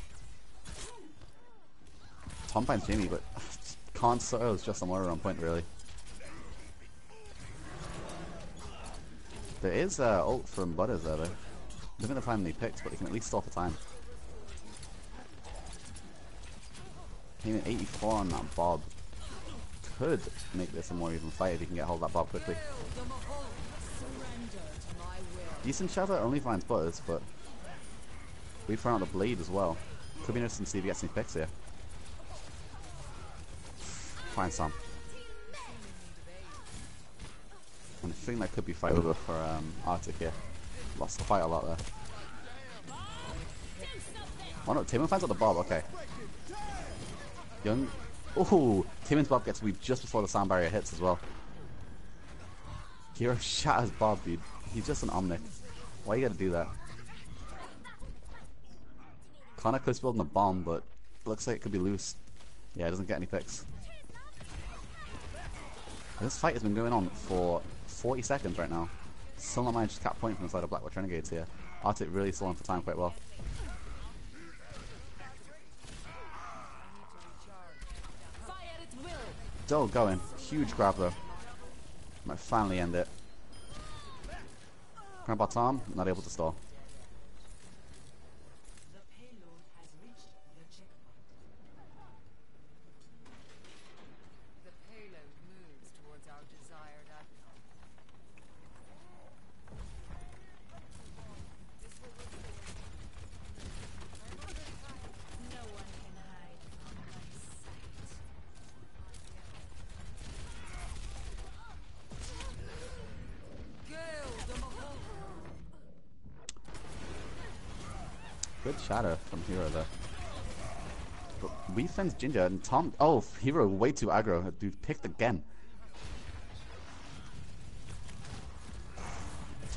Tom finds Jamie, but can't so it's just somewhere on point really. There is ult from Butters there though. They're gonna find any picks, but they can at least stall for time. Came in 84 on that Bob. Could make this a more even fight if he can get hold of that Bob quickly. Decent shadow only finds Butters, but we found out the blade as well. Could be interesting to see if he gets any picks here. Find some. And I think that could be fight over for Arctic here. Lost the fight a lot there. Oh no, Timon finds out the Bob, okay. Young. Ooh, Timon's Bob gets weaved just before the sound barrier hits as well. Hero shatters Bob, dude. He's just an Omnic. Why you gotta do that? Kinda close building a bomb, but looks like it could be loose. Yeah, it doesn't get any picks. This fight has been going on for 40 seconds right now. Still not managed to cap point from the side of Blackwatch Renegades here. Arctic really still on for time quite well. Still going. Huge grab though. Might finally end it. Grab our Tom, not able to stall. The payload has reached the checkpoint. The payload moves towards our desired outcome. No one can hide from my sight. Good shadow from Hero there. But we fence Ginger and Tom. Oh, Hero way too aggro. Dude picked again.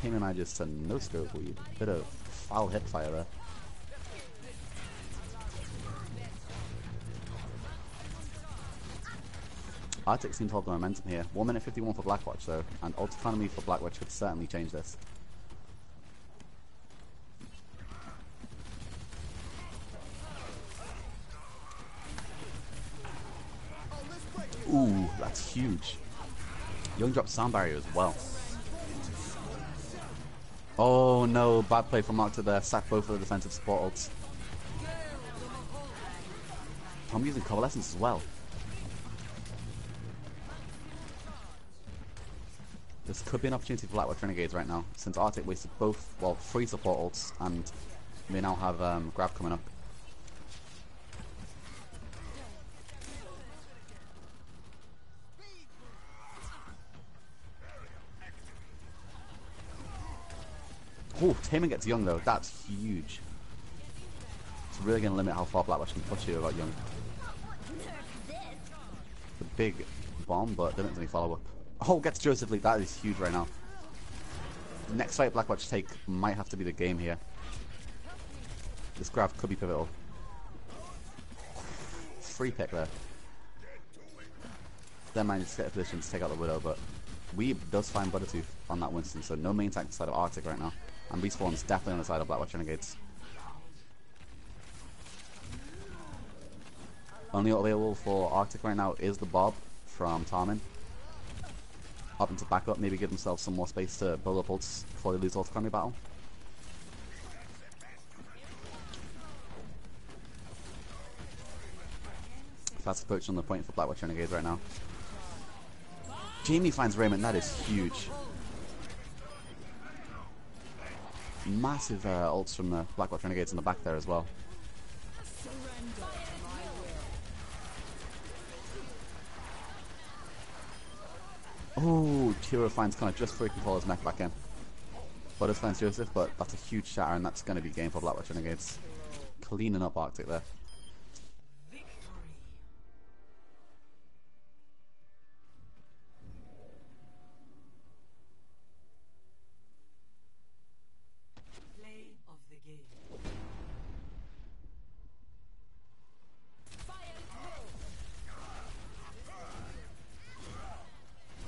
Tame manages to no scope. We bit of foul hip fire there. Arctic seems to hold the momentum here. 1 minute 51 for Blackwatch though, and ult economy for Blackwatch could certainly change this. Ooh, that's huge. Young drops sound barrier as well. Oh no, bad play from Mark to there. Sack both of the defensive support ults. I'm using Coalescence as well. This could be an opportunity for Blackwatch Renegades right now, since Arctic wasted both, well, 3 support ults, and they now have grab coming up. Oh, Taman gets Young though, that's huge. It's really going to limit how far Blackwatch can push you without Young. The big bomb, but they don't have any follow-up. Oh, gets Joseph Lee, that is huge right now. Next fight Blackwatch take might have to be the game here. This grab could be pivotal. Free pick there. Then managed to get a position to take out the Widow, but Weeb does find Buttertooth on that Winston, so no main tank on the side of Arctic right now. And Respawn's definitely on the side of Blackwatch Renegades. Only available for Arctic right now is the Bob from Tarmin. Hoping to back up, maybe give themselves some more space to build up ults before they lose ult economy battle. Fast approach on the point for Blackwatch Renegades right now. Jamie finds Raymond, that is huge. Massive ults from the Blackwatch Renegades in the back there as well. Oh, Tiro finds kind of just before he can pull his mech back in. Butters finds Joseph, but that's a huge shatter, and that's going to be game for Blackwatch Renegades. Cleaning up Arctic there. Play of the game.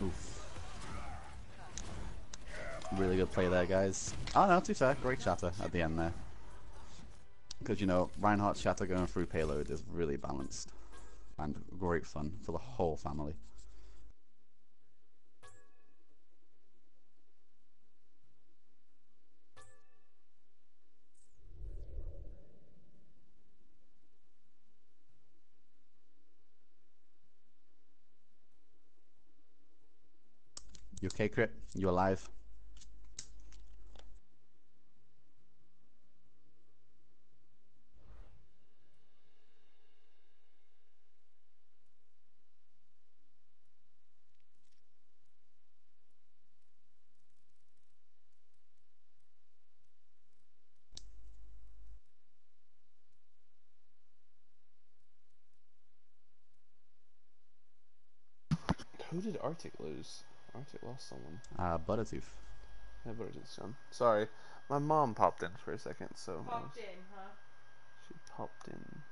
Oof. good play there, guys. Oh no, too fair. Great shatter at the end there. Because, you know, Reinhardt's shatter going through payload is really balanced. And great fun for the whole family. You okay, Crit? You alive? Who did Arctic lose? Arctic lost someone. Buttertooth. Yeah, but it's John. Sorry, my mom popped in for a second, so Popped in, huh? she popped in.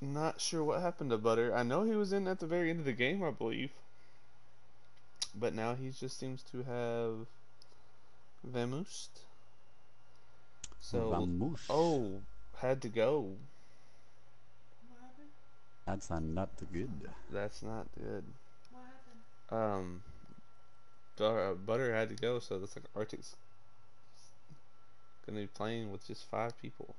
Not sure what happened to Butter. I know he was in at the very end of the game, I believe. But now he just seems to have vamoosed. So, Vamoosh. oh, had to go. What happened? That's not good. That's not good. What happened? Butter had to go, so that's like Arctic's gonna be playing with just 5 people.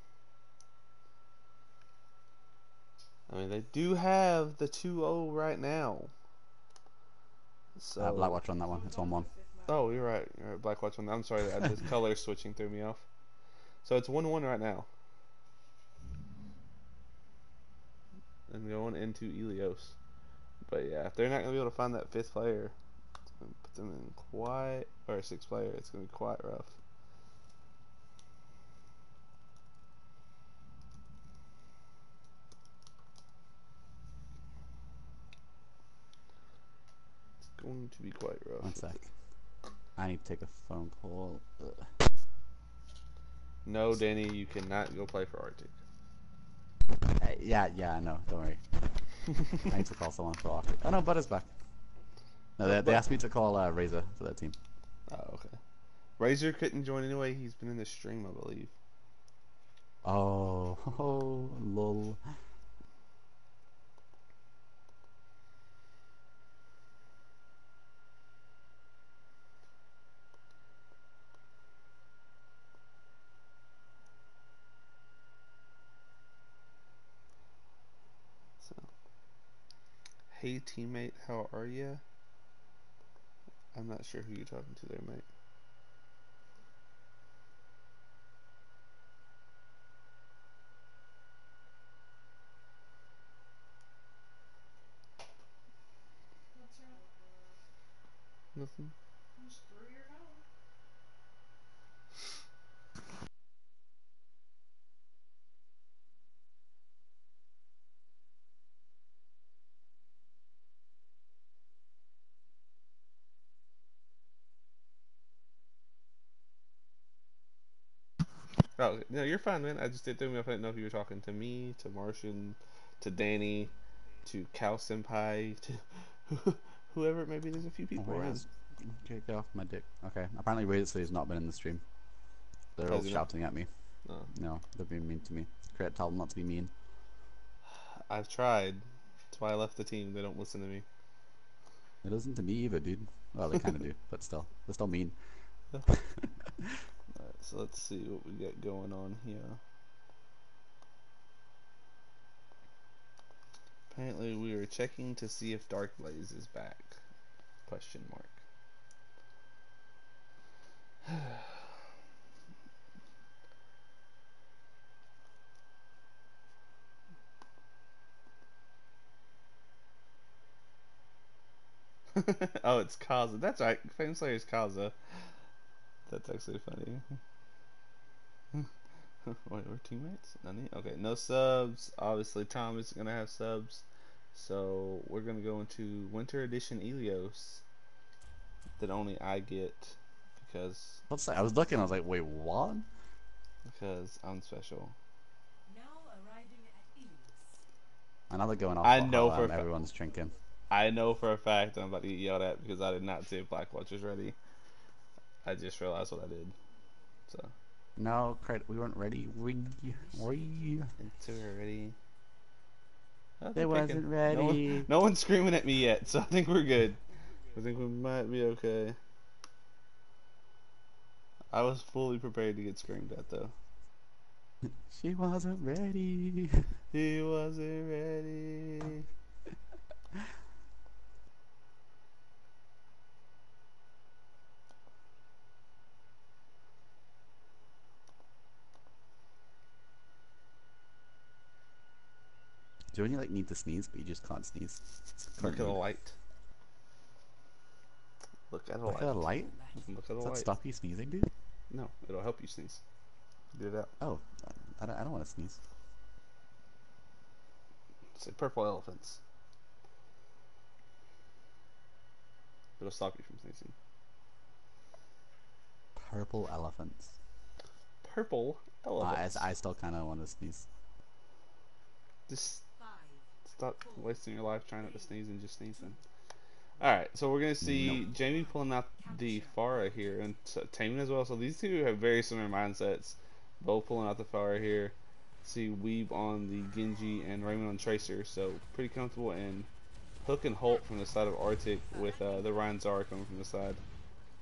I mean, they do have the 2-0 right now. So Blackwatch on that one. It's 1-1. oh, you're right. You're right. Blackwatch one. I'm sorry, the color switching threw me off. So it's 1-1 right now. And going into Elios. But yeah, if they're not gonna be able to find that 5th player, it's gonna put them in quite, or 6th player, it's gonna be quite rough. It's going to be quite rough. One sec. I need to take a phone call. No, Danny, you cannot go play for Arctic. Yeah, I know. Don't worry. I need to call someone for Arctic. Oh no, Butter's back. No, they asked me to call Razor for their team. Oh, okay. Razor couldn't join anyway. He's been in the stream, I believe. Oh, lol. So, hey teammate, how are ya? I'm not sure who you're talking to there, mate. What's wrong? Nothing. You just threw your phone. Oh, no, you're fine, man. I just did throw me off. I didn't know if you were talking to me, to Martian, to Danny, to Cal Senpai, to whoever. Maybe there's a few people around. Okay, get off my dick. Okay, apparently Razor said he's not been in the stream. They're all Has he not? shouting at me. No. No, they're being mean to me. Crit, tell them not to be mean. I've tried. That's why I left the team. They don't listen to me. They listen to me either, dude. Well, they kind of do, but still. They're still mean. Alright, so let's see what we got going on here. Apparently we are checking to see if Dark Blaze is back. Question mark. Oh, it's Kaza. That's right. Flame Slayer's Kaza. That's actually funny. Wait, we're teammates? None. Okay, no subs. Obviously, Tom is gonna have subs. So we're gonna go into Winter Edition Elios that only I get because I was looking. I was like, wait, what? I'm special. Now arriving at Ilios. And now they're going off I about know how for a fact. everyone's drinking. I know for a fact I'm about to get yelled at because I did not see if Blackwatch was ready. I just realized what I did. So. No, we weren't ready. We. Until we're ready. Oh, They wasn't ready. No one's screaming at me yet, so I think we're good. I think we might be okay. I was fully prepared to get screamed at, though. She wasn't ready. He wasn't ready. Do you when you like need to sneeze, but you just can't sneeze? Look at the light. Look at the Look at a light? Look at the Does that light. stop you sneezing, dude? No, it'll help you sneeze. Get it out. Oh, I don't want to sneeze. Say purple elephants. It'll stop you from sneezing. Purple elephants. Purple elephants. I still kind of want to sneeze. Just 5, stop wasting your life trying not to sneeze and just sneezing. Alright, so we're going to see Jamie pulling out the Pharah here and Taman as well. So these two have very similar mindsets. Both pulling out the Pharah here. See Weeb on the Genji and Raymond on Tracer. So pretty comfortable. And Hook and Holt from the side of Arctic with the Ryan Zara coming from the side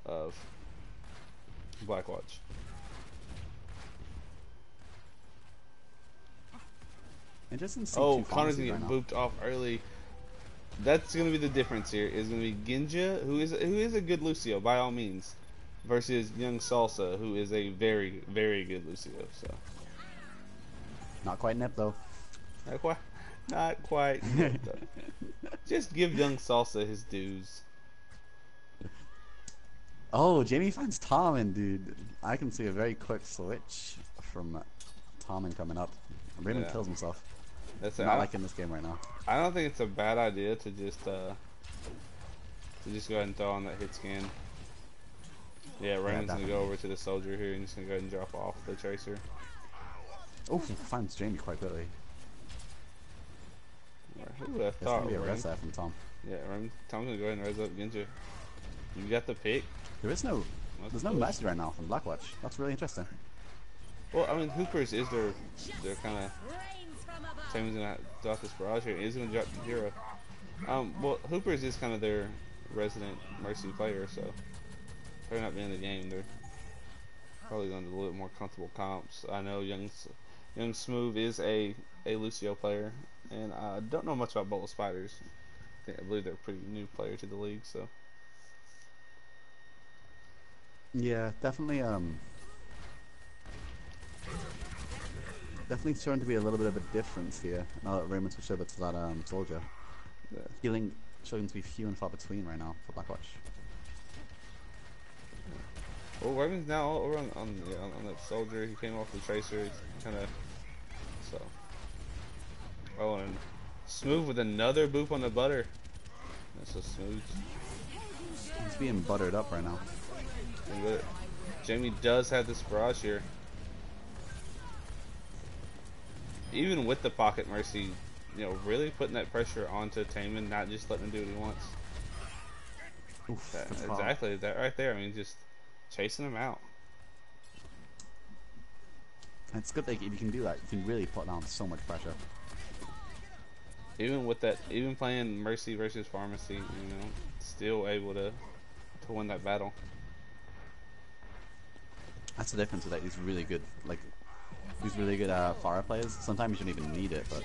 of Blackwatch. Interesting to see Oh, two Connor's pharmacies going to right get booped off early. That's going to be the difference here. Is going to be Ginja, who is a good Lucio by all means, versus Young Salsa, who is a very, very good Lucio. So Not quite nip though. not quite. Just give Young Salsa his dues. Oh, Jamie finds Tommen, dude. I can see a very quick switch from Tommen coming up. Raymond kills himself. That's Not like in this game right now. I don't think it's a bad idea to just go ahead and throw on that hit scan. Yeah, Raymond's gonna go over to the soldier here and just gonna go ahead and drop off the tracer. Oh, finds Jamie quite quickly. Who would have That's thought? gonna be a Raymond? res there from Tom. Yeah, Raymond. Tom's gonna go ahead and res up Ginja. You got the pick. There's no message right now from Blackwatch. That's really interesting. Well, I mean, Hoopers is their kind of. Taman's gonna drop this barrage here. He's gonna drop Zero. Well, Hoopers is kind of their resident Mercy player, so they're not being in the game. They're probably going to do a little more comfortable comps. I know Young Smooth is a Lucio player, and I don't know much about Bolt of Spiders. I believe they're a pretty new player to the league, so. Yeah, definitely. Definitely starting to be a little bit of a difference here. Now that Raymond switched over to that soldier, Yeah. healing showing to be few and far between right now for Blackwatch. Well, Raven's now all over on that soldier. He came off the tracer. He's kind of so. Oh, and Smooth with another boop on the butter. That's so smooth. He's being buttered up right now. And good. Jamie does have this barrage here. Even with the pocket mercy, really putting that pressure onto Taman, not just letting him do what he wants. Oof, Exactly, that right there. I mean, just chasing him out. It's good that if you can do that, you can really put down so much pressure. Even with that, even playing Mercy versus Pharmacy, still able to win that battle. That's the difference with these really good, Pharah players. Sometimes you don't even need it, but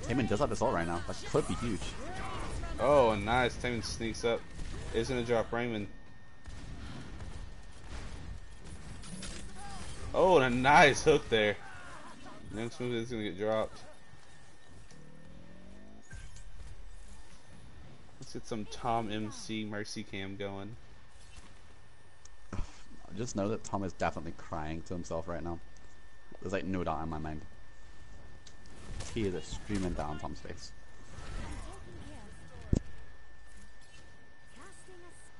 Taman does have this ult right now. That could be huge. Oh, nice. Taman sneaks up. It's gonna drop Raymond. Oh, and a nice hook there. Young Smooth is gonna get dropped. Let's get some Tom MC Mercy Cam going. Just know that Tom is definitely crying to himself right now. There's like no doubt in my mind. Tears are streaming down Tom's face.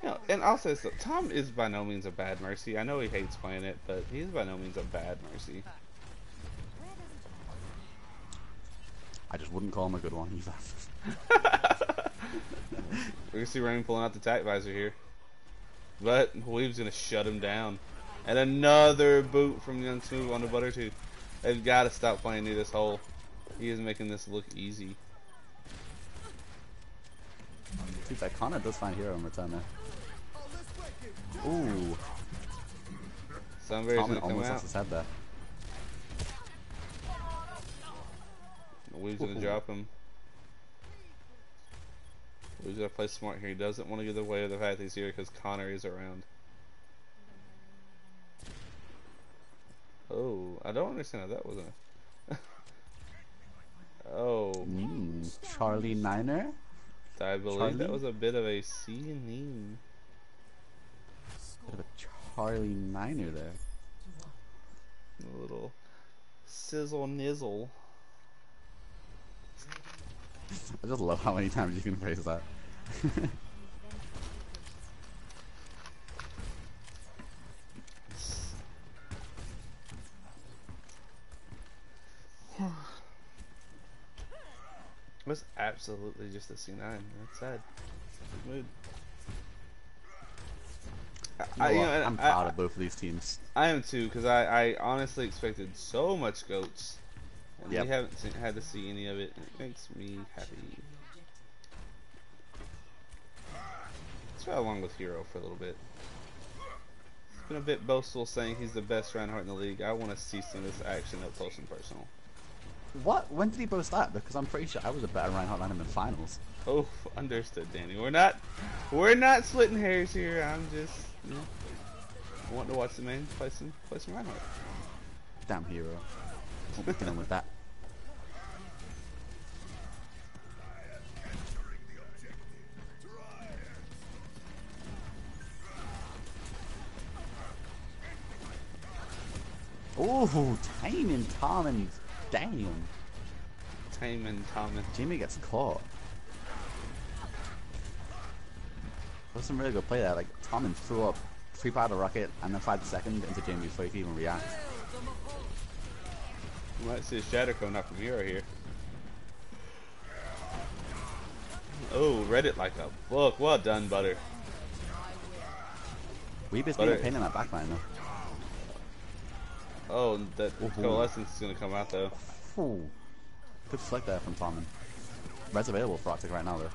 You know, and I'll say so, Tom is by no means a bad Mercy. I know he hates playing it, but he's by no means a bad Mercy. I just wouldn't call him a good one either. We can see Rain pulling out the tack visor here. But Weave's gonna shut him down. And another boot from the Unsmooth on the Butter Tooth. They've got to stop playing near this hole. He is making this look easy. Seems like Connor does find hero in return there. Ooh. Sunbury's gonna come almost out. lost his head there. Weave's gonna drop him. Weave's gonna play smart here. He doesn't want to give away the fact that he's here because Connor is around. Oh, I don't understand how that wasn't. Oh. Charlie Niner? I believe that was a bit of a C-name. Bit of a Charlie Niner there. A little sizzle nizzle. I just love how many times you can phrase that. It was absolutely just a C9. That's sad. Good mood. I'm proud of both of these teams. I am too, because I honestly expected so much goats. And we haven't had to see any of it. It makes me happy. Let's try along with Hero for a little bit. He's been a bit boastful saying he's the best Reinhardt in the league. I want to see some of this action up close and personal. What? When did he boast that? Because I'm pretty sure I was a better Reinhardt than him in finals. Oh, understood, Danny. We're not splitting hairs here. I'm just, you know, I want to watch the man play some Reinhardt. Damn Hero. Won't be dealing with that. Oh, timing Tom and damn. Taman, Tommen. Jamie gets caught. That was some really good play there. Like Tommen threw up 3-part rocket and then fired the second into Jamie before he could even react. You might see a shadow coming up from Hero here. Oh, read it like a book. Well done, Butter. Weeb's being a pain in that backline though. Oh, that coalescence is going to come out though. Ooh. Good flick there from Tommen. Red's available for Arctic right now though.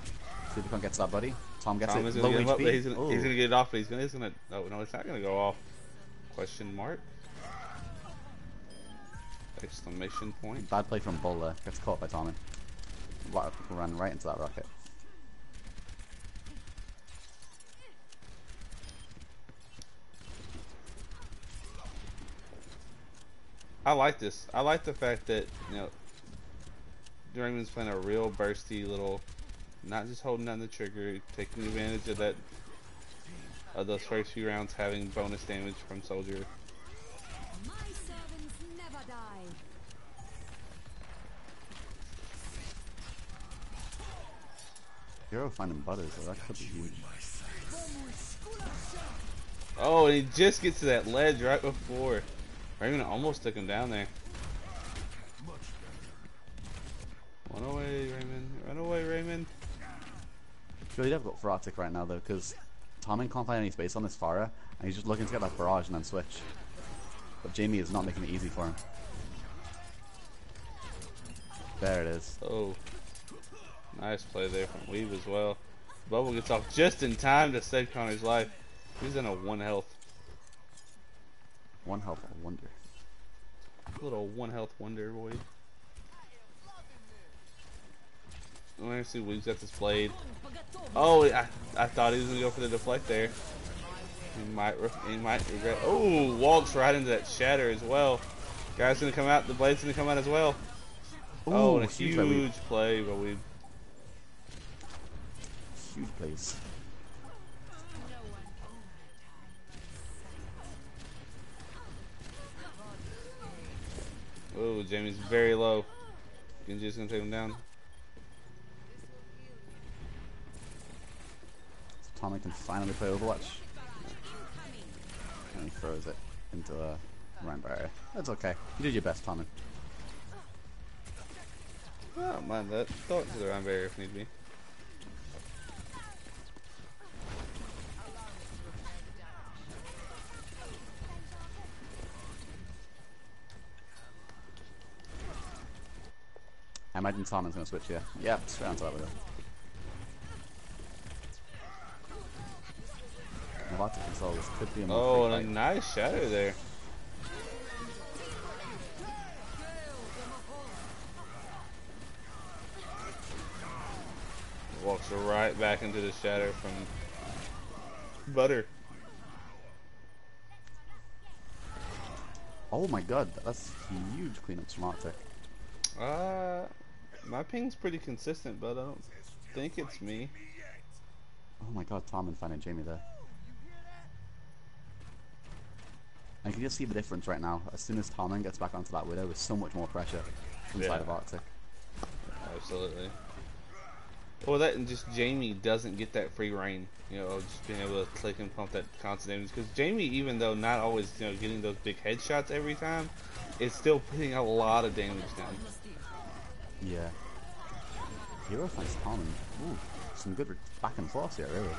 See if he can get to that buddy. Tom gets Tom it. is Low gonna get him up, HP. but he's gonna get it off, but he's gonna oh no, it's not gonna go off. Question mark. Exclamation point. Bad play from Bull there. Gets caught by Tommen. Ran right into that rocket. I like this. I like the fact that, you know, Draymond's playing a real bursty little, not just holding down the trigger, taking advantage of that, of those first few rounds having bonus damage from Soldier. My servants never die. Hero finding butter, so that could be huge. Oh, and he just gets to that ledge right before. Raymond almost took him down there. Run away, Raymond. Run away, Raymond. Really difficult for Arctic right now though, because Tommen can't find any space on this Pharah, and he's just looking to get that barrage and then switch. But Jamie is not making it easy for him. There it is. Oh, nice play there from Weave as well. Bubble gets off just in time to save Connor's life. He's in a 1 health. 1 health, I wonder. Little 1 health wonder boy. Let me see, Weave's got this blade. Oh, I thought he was gonna go for the deflect there. He might regret. Oh, walks right into that shatter as well. Guy's gonna come out. The blade's gonna come out as well. Ooh, Oh, and a huge huge play, but we. huge plays. No one can hide my sight. Oh, Jamie's very low. Genji's gonna take him down. So Tommy can finally play Overwatch. And he throws it into a rain barrier. That's okay. You did your best, Tommy. I don't mind that. Throw it to the round barrier if need be. I imagine Tommy's gonna switch here. Yep, straight onto that window. I'm about to control this. Could be a more Oh, free and a fight. nice shadow there. Walks right back into the shadow from Butter. Oh my god, that's huge cleanups from Arctic. My ping's pretty consistent, but I don't think it's me. Oh my god, Tommen finding Jamie there. I can just see the difference right now. As soon as Tommen gets back onto that Widow, there's so much more pressure inside of Arctic. Absolutely. Well, that and just Jamie doesn't get that free reign, you know, of just being able to click and pump that constant damage. Because Jamie, even though not always, you know, getting those big headshots every time, is still putting a lot of damage down. Yeah. Hero finds Tommen. Ooh, some good back and forth here, really.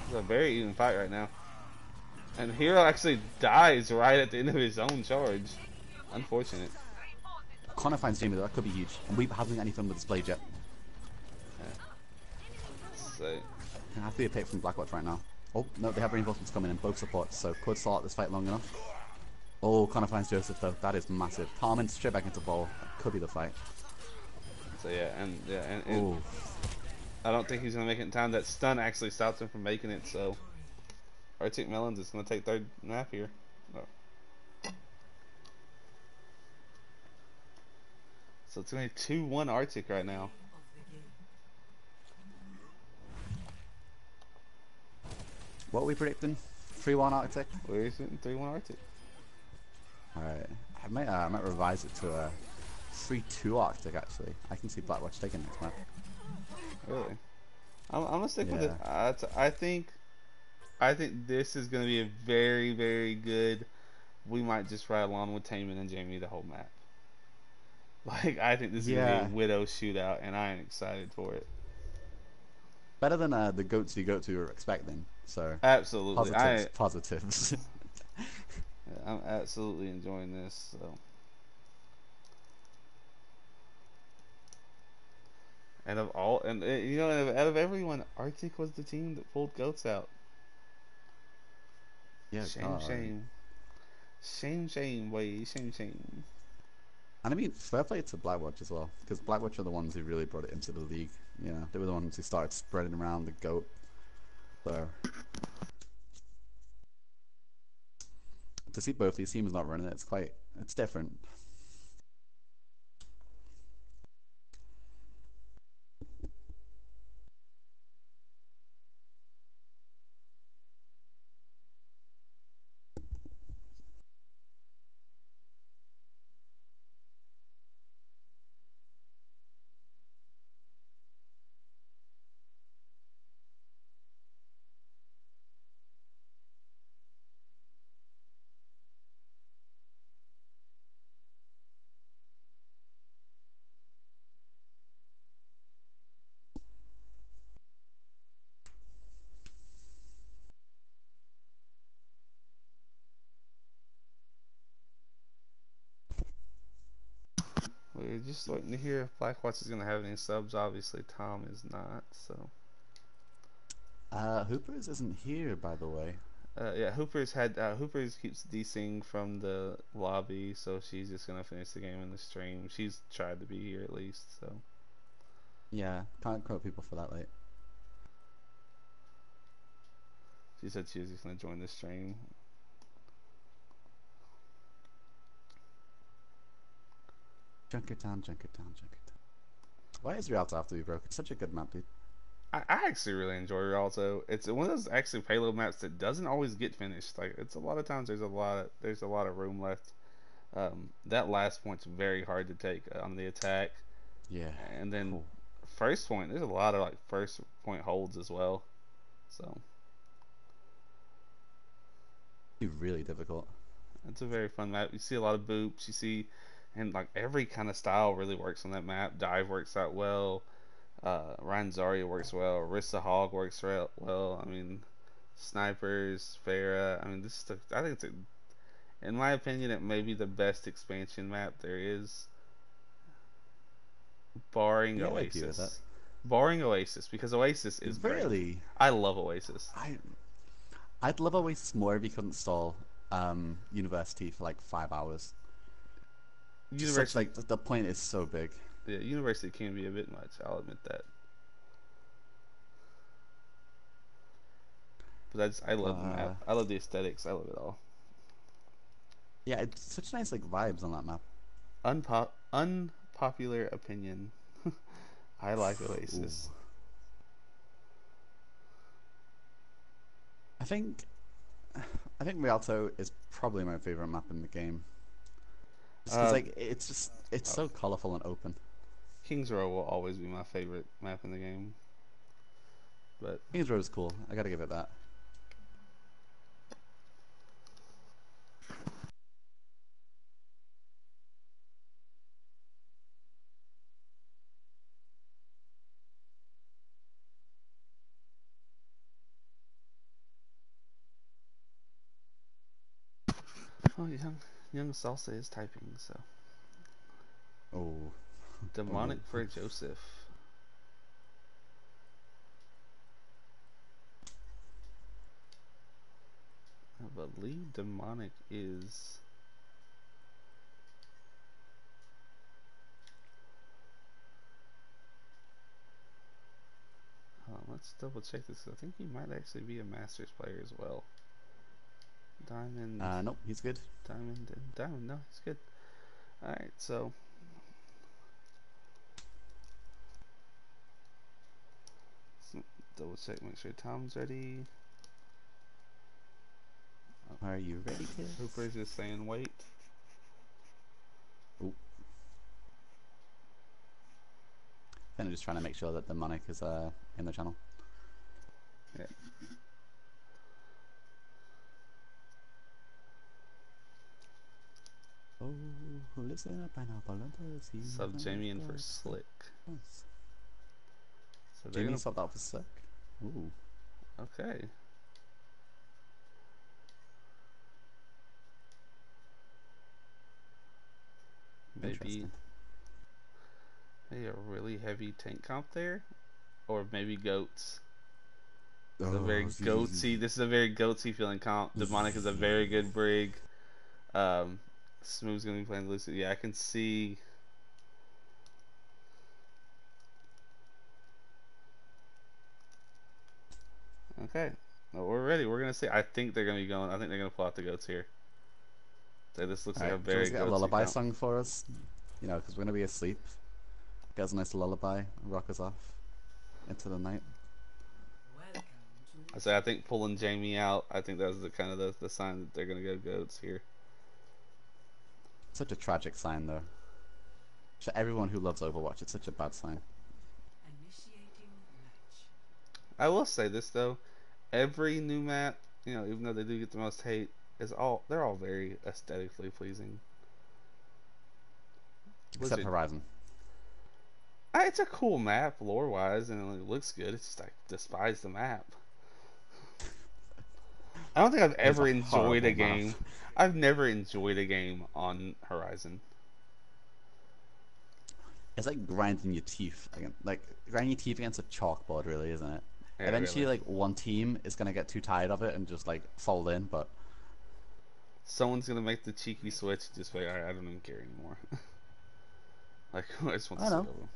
It's a very even fight right now. And Hero actually dies right at the end of his own charge. Unfortunate. Connor finds Jamie though, that could be huge. And we haven't got anything with this blade yet. So, Gonna have to be a pick from Blackwatch right now. Oh, no, they have reinforcements coming in, both supports, so could start this fight long enough. Oh, Connor finds Joseph though, that is massive. Tommen straight back into ball, could be the fight. and Ooh. I don't think he's gonna make it in time. That stun actually stops him from making it. So, Arctic Melons is gonna take third nap here. Oh. So it's gonna be 2-1 Arctic right now. What are we predicting? 3-1 Arctic? Where is it? 3-1 Arctic. Alright, I might revise it to 3-2 Arctic actually. I can see Blackwatch taking next map. Really? I'm gonna stick with it. Yeah. I think this is gonna be a very, very good. We might just ride along with Taman and Jamie the whole map. Like, I think this is gonna be a Widow shootout, and I am excited for it. Better than the goats you were expecting. So Absolutely, positives. I'm absolutely enjoying this. So, and of all, and you know, out of everyone, Arctic was the team that pulled goats out. Yeah, Shame, God. shame, boy, shame. And I mean, fair play to Blackwatch as well, because Blackwatch are the ones who really brought it into the league. You know, they were the ones who started spreading around the goat. So to see both these teams not running it, it's different. We're just waiting to hear if Blackwatch is gonna have any subs. Obviously, Tom is not. So, Hoopers isn't here, by the way. yeah, Hoopers keeps DCing from the lobby, so she's just gonna finish the game in the stream. She's tried to be here at least, so. Yeah, can't quote people for that late. She said she was just gonna join the stream. Junkertown. Why is Rialto have to be broke? It's such a good map, dude. I actually really enjoy Rialto. It's one of those actually payload maps that doesn't always get finished. Like it's a lot of times there's a lot of room left. That last point's very hard to take on the attack, Yeah. and then Cool. first point there's a lot of like first point holds as well. So Be really difficult. it's a very fun map. You see a lot of boops. You see, and like every kind of style really works on that map. Dive works out well. Ryan Zarya works well. Rissa Hog works well. I mean, snipers, Farah. I mean, this is I think in my opinion, it may be the best expansion map there is, barring Yeah, I agree with that. Oasis. Barring Oasis, because Oasis is great. Really, I love Oasis. I'd love Oasis more if you could install University for like 5 hours. Just such, University, like the point is so big. yeah, University can be a bit much. I'll admit that. But I love the map. I love the aesthetics. I love it all. Yeah, it's such nice like vibes on that map. Unpopular opinion. I like Oasis. Ooh. I think Rialto is probably my favorite map in the game. Just 'cause, like it's so colorful and open. Kings Row will always be my favorite map in the game. But Kings Row is cool. I gotta give it that. oh, young Salsa is typing. So Oh, demonic no. for Joseph. I believe demonic is. Let's double check this. I think he might actually be a Masters player as well. Diamond. Nope, he's good. Diamond. No, he's good. All right, so. Double check, make sure Tom's ready. Are you ready, kids? Hooper's just saying wait. Oh. I'm just trying to make sure that the Demonic is in the channel. Yeah. Oh, listen up, pineapple. Sub Jamie in for Slick. Nice. So Jamie swapped out for Slick. Ooh. Okay. Maybe a really heavy tank comp there, or maybe goats. This is a very goatsy. This is a very goatsy feeling comp. Demonic is a very good brig. Smooth's gonna be playing Lucid. Yeah, I can see. Okay, well, we're ready. We're gonna see. I think they're gonna be going. I think they're gonna pull out the goats here. So this looks like a very get a lullaby song for us. You know, because we're gonna be asleep. Get us a nice lullaby, rock us off into the night. Welcome to I say I think pulling Jamie out. I think that's the kind of the sign that they're gonna go goats here. Such a tragic sign, though. To everyone who loves Overwatch, it's such a bad sign. initiating match. I will say this though, every new map, you know, even though they do get the most hate, they're all very aesthetically pleasing. Except Horizon. It's a cool map lore wise, and it looks good. It's just I despise the map. I don't think I've ever enjoyed a game. Map. I've never enjoyed a game on Horizon. It's like grinding your teeth, like grinding your teeth against a chalkboard, really, isn't it? Yeah, Eventually, really. like one team is gonna get too tired of it and just like fold in, but Someone's gonna make the cheeky switch. Just wait. Alright, I don't even care anymore. Like I just want to I know. see over.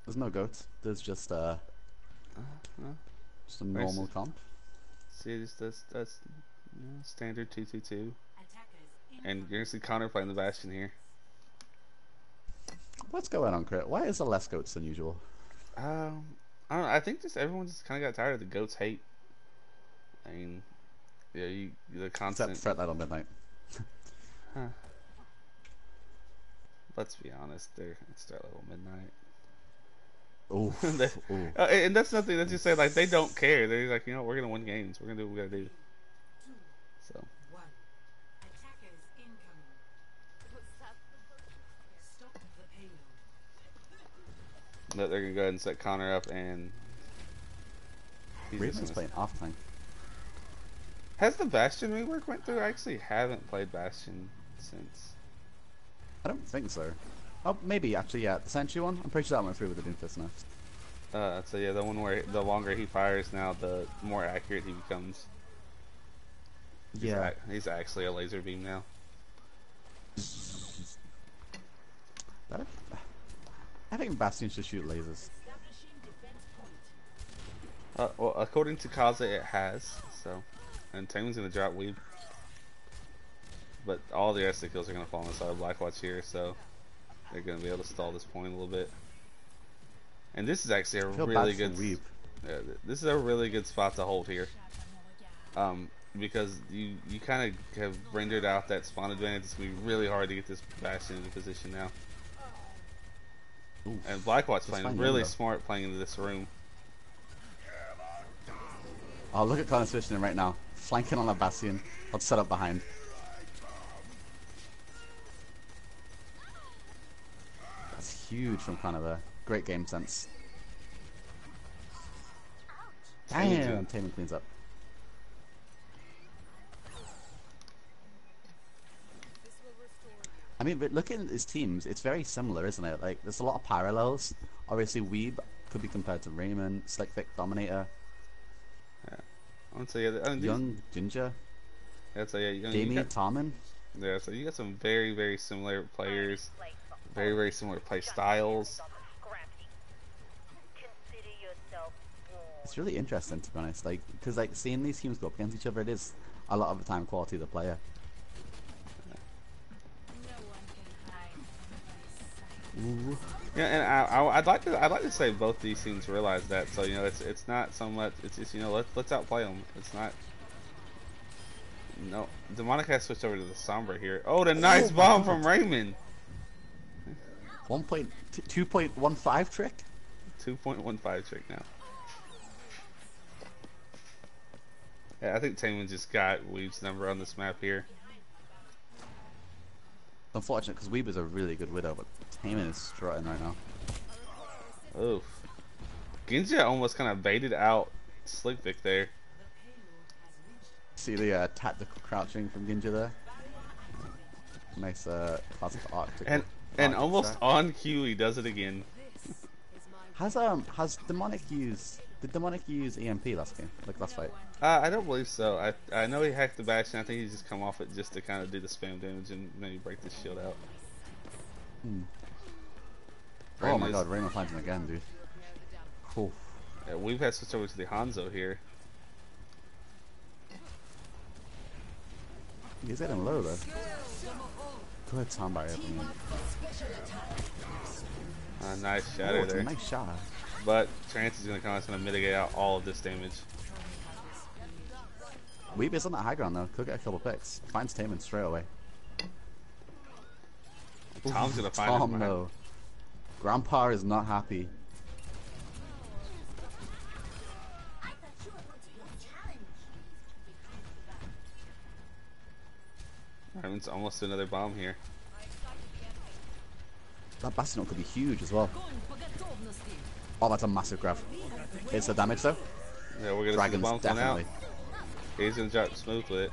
there's no goats. There's just a normal comp. See, that's standard 2-2-2, Attackers and you're gonna see Connor playing the Bastion here. What's going on, Crit? Why is there less goats than usual? I don't know, I think just everyone just kind of got tired of the goats hate. I mean, yeah, the Except constant. Threat Level Midnight. Huh. Let's be honest, it's their little midnight. Ooh. Ooh. And that's nothing. That's just say like they don't care. They're like, you know, we're gonna win games. We're gonna do what we gotta do. So. 1. Attackers incoming. Stop the payload. But they're gonna go ahead and set Connor up, and he's just Raven's gonna... playing off time. Has the Bastion rework went through? I actually haven't played Bastion since. I don't think so. Oh, maybe actually, yeah. The Sentry one. I'm pretty sure that went through with the Doomfist nerfs. So yeah, the one where the longer he fires now, the more accurate he becomes. Yeah. He's actually a laser beam now. I think Bastion should shoot lasers. Well, according to Kaza, it has. So, and Taman's gonna drop Weeb, but all the rest of the kills are gonna fall on the side of Blackwatch here, so they're gonna be able to stall this point a little bit. And this is actually a really good. Weeb. Yeah, this is a really good spot to hold here. Because you kind of have rendered out that spawn advantage. It's gonna be really hard to get this Bastion into position now. Oof. And Blackwatch playing really though. smart playing into this room. Oh, look at Connor's positioning right now. Flanking on a Bastion. Let's set up behind. That's huge from Connor there. Great game sense. Damn! Taman cleans up. I mean, but looking at his teams, it's very similar, isn't it? Like, there's a lot of parallels. Obviously, Weeb could be compared to Raymond, Slick Vic, Dominator. Yeah, I would say Young Ginger. Yeah, so yeah, Damien, Tommen. Yeah, so you got some very, very similar players, very, very similar play styles. It's really interesting, to be honest. Like, because like seeing these teams go up against each other, it is a lot of the time quality of the player. Ooh. Yeah, and I'd like to say both these teams realize that. So you know, it's not so much. It's just, you know, let's outplay them. It's not. No, Demonic has switched over to the Sombra here. Oh, the nice bomb from Raymond. 2.15 trick. 2.15 trick now. Yeah, I think Taman just got Weeb's number on this map here. Unfortunate, because Weeb is a really good Widow, but Taman is strutting right now. Oof. Ginja almost kind of baited out Slick Vic there. See the tactical crouching from Ginja there? Nice classic arc. And almost on cue he does it again. Has Demonic used... Did Demonic use EMP last game? Like last fight? I don't believe so. I know he hacked the Bastion. I think he's just come off it just to kind of do the spam damage and maybe break the shield out. Oh my god, Raymond finds him again, dude. Cool. Yeah, we've had switched over to the Hanzo here. He's getting low though. Go ahead, Soundbite. Nice shatter there. Nice shot. But Trance is going to come out. It's going to mitigate out all of this damage. Weeb is on that high ground though. Could get a couple picks. Finds Taman straight away. Tom's going to find Tom him. though. Grandpa is not happy. Raymond's almost to another bomb here. That Bastion could be huge as well. Oh, that's a massive grab. It's the damage though. Yeah, we're going to see the bomb coming out. He's going to drop smooth with it.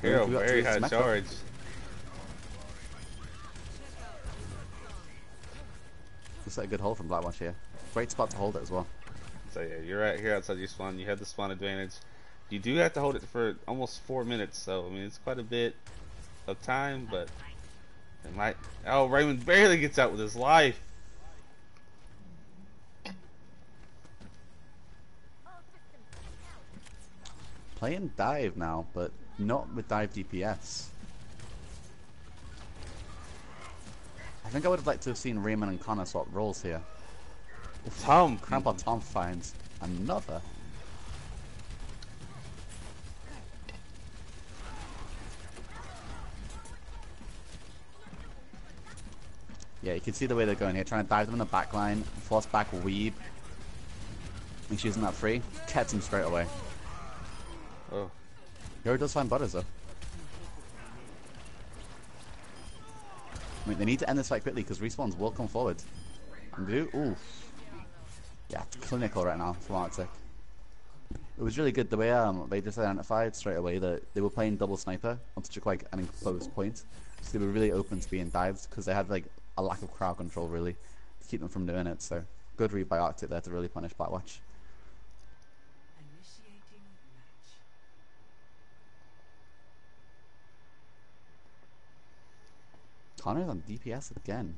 Hero, very high charge. Looks like a good hold from Blackwatch here. Great spot to hold it as well. So yeah, you're right here outside your spawn. You have the spawn advantage. You do have to hold it for almost 4 minutes, so I mean it's quite a bit of time, but it might. Oh, Raymond barely gets out with his life. Playing dive now, but not with dive DPS. I think I would have liked to have seen Raymond and Connor swap roles here. Tom. Grandpa Tom finds another. Yeah, you can see the way they're going here, trying to dive them in the back line, force back weeb. He's using that free, catch him straight away. Oh. Hero does find butters though. I mean, they need to end this fight quickly because respawns will come forward. And they do. Ooh. Yeah, it's clinical right now from Arctic. It was really good the way they just identified straight away that they were playing double sniper on such like an enclosed point. So they were really open to being dived because they had like a lack of crowd control really to keep them from doing it. So good read by Arctic there to really punish Blackwatch. Initiating match. Connor's on DPS again.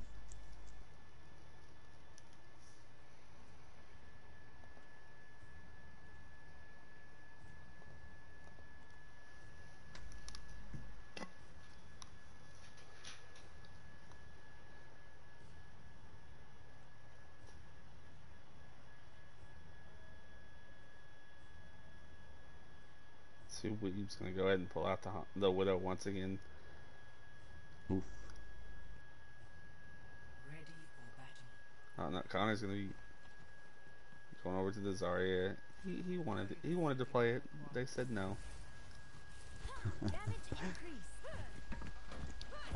See, Weeb's gonna go ahead and pull out the Widow once again. Oof. Ready for battle. Oh no, Connor's gonna be going over to the Zarya. He wanted to play it. They said no.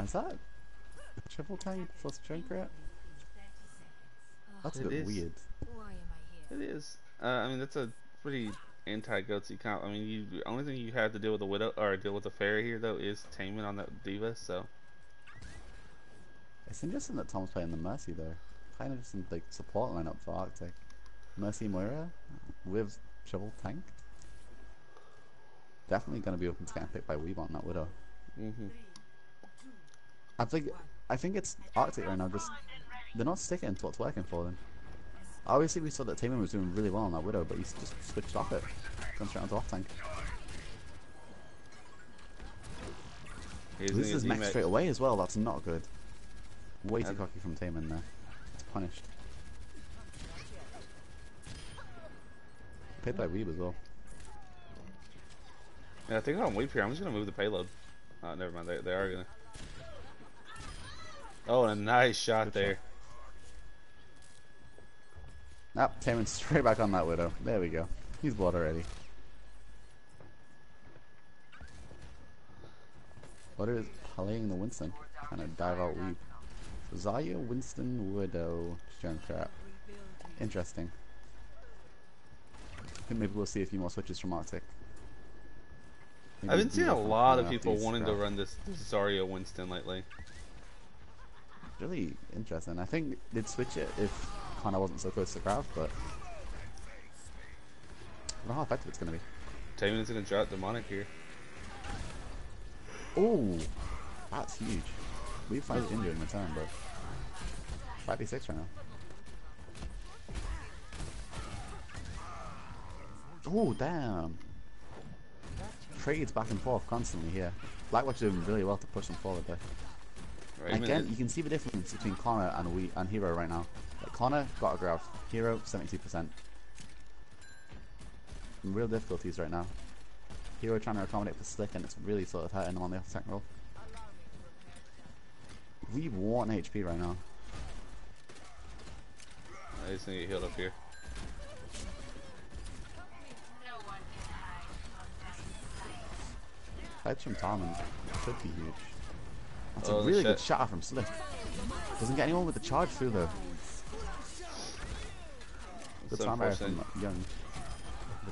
Is that a triple tank plus Junkrat? That's a It bit is. weird. Why am I here? It is. I mean, that's a pretty anti-goatsy comp. I mean, the only thing you have to deal with the Widow or deal with the Fairy here though is taming on that Diva. So It's interesting that Tom's playing the Mercy though. Kind of just in like support lineup for Arctic. Mercy Moira with triple tank. Definitely going to be open to getting picked by Weeb on that Widow. I think it's Arctic right now. Just they're not sticking to what's working for them. Obviously, we saw that Taman was doing really well on that Widow, but he's just switched off it. Gone straight onto off tank. Loses mech straight away as well. That's not good. Way too cocky from Taman there. It's punished. Paid by Weeb as well. Yeah, I think on Weep here, I'm just gonna move the payload. Oh, never mind. They are gonna. Oh, and a nice shot there. Nope, Taman straight back on that Widow. There we go. He's blood already. What is playing the Winston? Trying to dive out Weeb. So Zarya, Winston, Widow, Junkrat. Interesting. I think maybe we'll see a few more switches from Arctic. I've been seeing a lot of people wanting to run this Zarya Winston lately. Really interesting. I think they'd switch it if Connor wasn't so close to Graf, but I don't know how effective it's going to be. Taman's gonna drop Demonic here. Oh, that's huge. We find Ginger in the turn, but 5d6 right now. Oh, damn. Trades back and forth constantly here. Blackwatch doing really well to push them forward there. Again, you can see the difference between Connor and Hero right now. Like, Connor got a grab, Hero 72%. Some real difficulties right now. Hero trying to accommodate for Slick, and it's really sort of hurting him on the off-tank roll. We want HP right now. He's gonna get healed up here. Fights from Tom could be huge. That's Oh, a really good shot from Slick. Doesn't get anyone with the charge through though. Good So time from Young.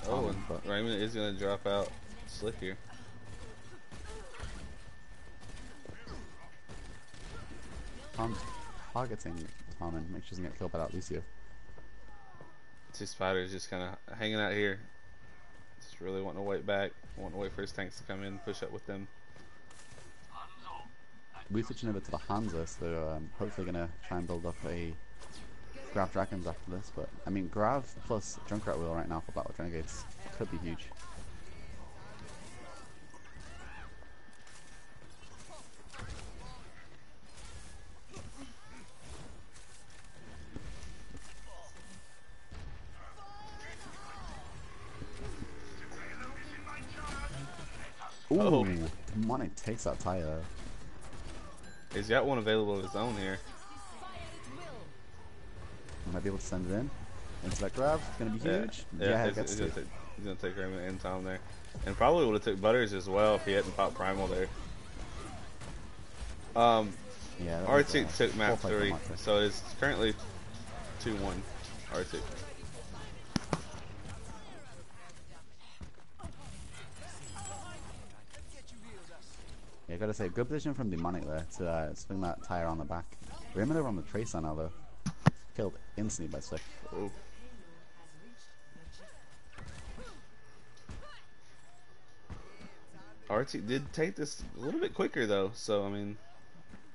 Oh, and Raymond is gonna drop out Slick here. Tom's targeting Tom and make sure he doesn't get killed by that Lucio. See Spider's just kind of hanging out here. Just really wanting to wait back. Wanting to wait for his tanks to come in and push up with them. We're switching over to the Hansa, so hopefully gonna try and build up a Grav Dragons after this. But I mean, Grav plus Junkrat wheel right now for Blackwatch Renegades could be huge. Oh, Demonic takes that tire. he's got one available of his own here. Might be able to send it in. Into that grab. It's gonna be huge. Yeah, It gets to. he's gonna take Raymond and Tom there, and probably would have took Butters as well if he hadn't popped Primal there. Yeah. Arctic took map full fight 3, from Arctic. so it's currently 2-1 Arctic. Yeah, gotta say, good position from Demonic there to swing that tire on the back. Raymond over on the Tracer now though. Killed instantly by Swift. Oh. Arctic did take this a little bit quicker though, so I mean,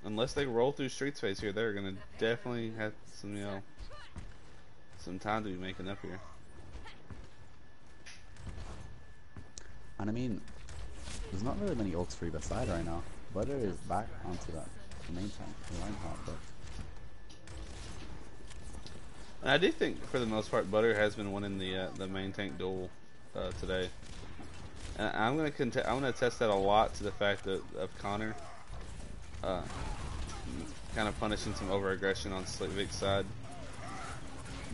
unless they roll through Street Space here, they're gonna definitely have some, some time to be making up here. And I mean, there's not really many ults for either side right now. Butter is back onto that main tank, the Reinhardt, but And I do think for the most part, Butter has been winning the main tank duel today. And I'm gonna test that a lot to the fact that of Connor kind of punishing some over aggression on Slick Vic's side.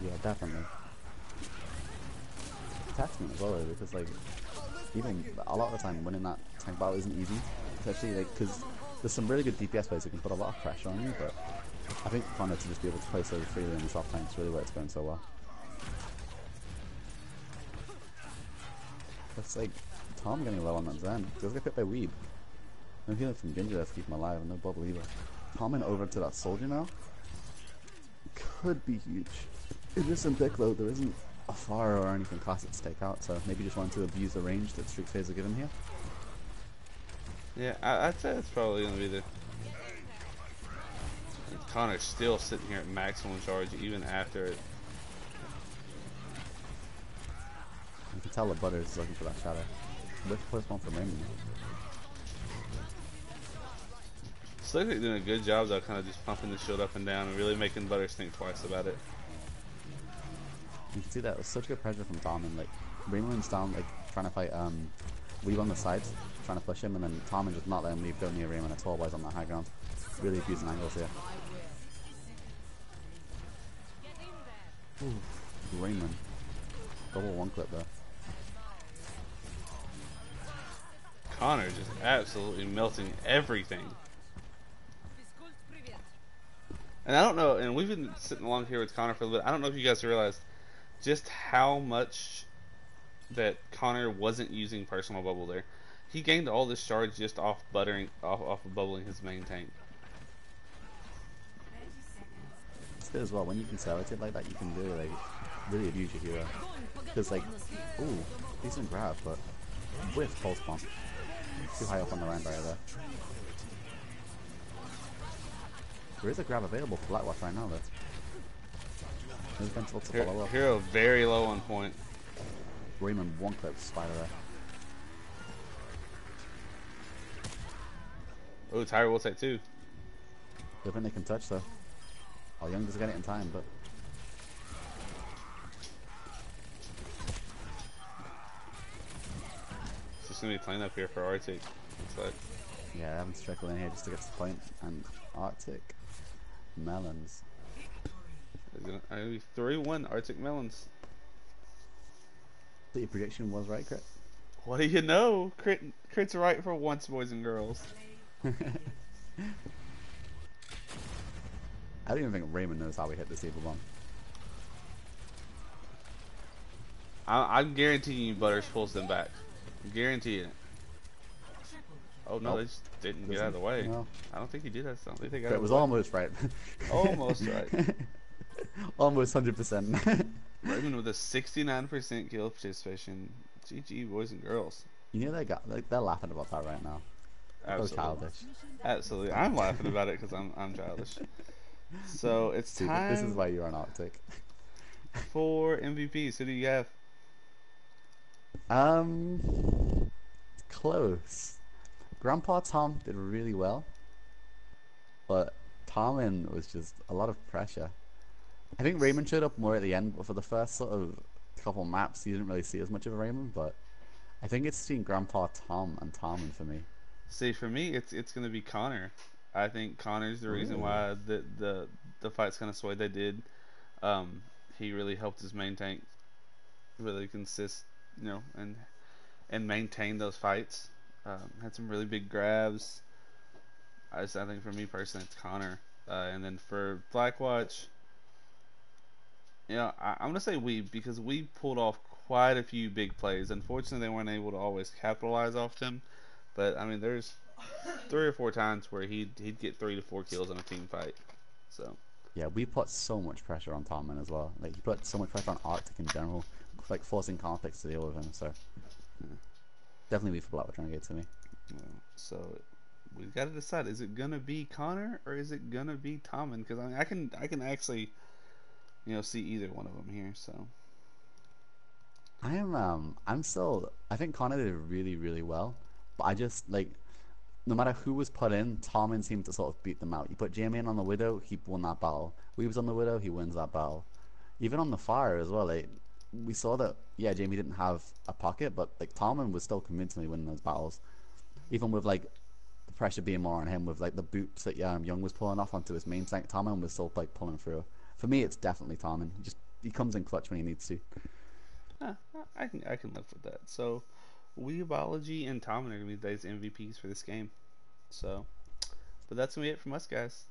yeah, definitely. Attachment as well, because like, even a lot of the time winning that tank battle isn't easy, especially like because there's some really good DPS players who can put a lot of pressure on you, but I think Connor to just be able to play so freely in the soft tank is really where it's going so well. That's like Tom getting low on that Zen. Does get hit by Weeb. No healing from Ginger that's keeping him alive, and no bubble either. Tommen over to that soldier now could be huge. It is some thick though. There isn't a far or anything classic to take out, so maybe just wanted to abuse the range that Streak Phase are given here. Yeah, I'd say it's probably gonna be the. Connor's still sitting here at maximum charge even after it. You can tell the Butter is looking for that shadow. With plus one from Raymond. Slick Vic doing a good job though, kind of just pumping the shield up and down and really making Butters think twice about it. You can see that was such good pressure from Tom, and like Raymond's down like trying to fight Weave on the sides, trying to push him, and then Tom just not letting him leave, don't near Raymond at all while he's on that high ground. Really abusing angles here. Ooh, Raymond. Double one clip there. Connor just absolutely melting everything. And I don't know, and we've been sitting along here with Connor for a little bit. I don't know if you guys realized just how much that Connor wasn't using personal bubble there. He gained all this charge just off of bubbling his main tank. It's good as well, when you conservative like that, you can really like really abuse your hero. Because like, ooh, decent grab, but with pulse bomb. Too high up on the Rhine barrier there. There is a grab available for Blackwatch right now though. There's potential to follow up. Hero very low on point. Raymond one clip spider there. Oh, Tyre will take 2. Good thing they can touch though. Oh, Young doesn't get it in time, but It's just gonna be playing up here for Arctic. Looks like. yeah, having to trickle in here just to get to the point. And Arctic Melons. It's gonna be 3-1 Arctic Melons. So your prediction was right, Crit? What do you know? Crit's right for once, boys and girls. I don't even think Raymond knows how we hit this evil bomb. I'm guaranteeing you Butters pulls them back. I'm guaranteeing it. Oh no, Nope. they just didn't get out of the way. No. I don't think he did that. I don't think they got Crit out of was the way. almost right. Almost right. Almost 100%. Raymond with a 69% kill participation. GG, boys and girls. You know they're laughing about that right now. So Absolutely. childish. Absolutely. I'm laughing about it because I'm childish. So it's See, time this is why you're an Arctic. for MVPs. Who do you have? Close. Grandpa Tom did really well, but Tommen was just a lot of pressure. I think Raymond showed up more at the end, but for the first sort of couple maps, you didn't really see as much of a Raymond. But I think it's between Grandpa Tom and Tommen for me. See, for me, it's gonna be Connor. I think Connor's the reason Really? why the fight's kind of swayed they did. Um, he really helped his main tank really consist, and maintain those fights. Had some really big grabs. I think for me personally, it's Connor. And then for Blackwatch, I'm gonna say we because we pulled off quite a few big plays. Unfortunately, they weren't able to always capitalize off them. But I mean, there's 3 or 4 times where he'd get 3 to 4 kills in a team fight. So Yeah, we put so much pressure on Tommen as well. Like, he put so much pressure on Arctic in general, like forcing conflicts to deal with him. So definitely we for Blackwatch Renegades to me. so we've got to decide: is it gonna be Connor or is it gonna be Tommen? Because I mean, I can actually see either one of them here. So I'm still. I think Connor did really, really well, but I just like no matter who was put in, Tommen seemed to sort of beat them out. You put Jamie in on the Widow, he won that battle. Weaves on the Widow, he wins that battle. Even on the Fire as well, like, we saw that, yeah, Jamie didn't have a pocket, but like Tommen was still convincingly winning those battles. Even with like the pressure being more on him, with like the boops that Young was pulling off onto his main tank, Tommen was still like pulling through. For me, it's definitely Tommen. He comes in clutch when he needs to. uh, I can live with that. So Weebology and Tommen are gonna be today's MVPs for this game. So, but that's gonna be it from us, guys.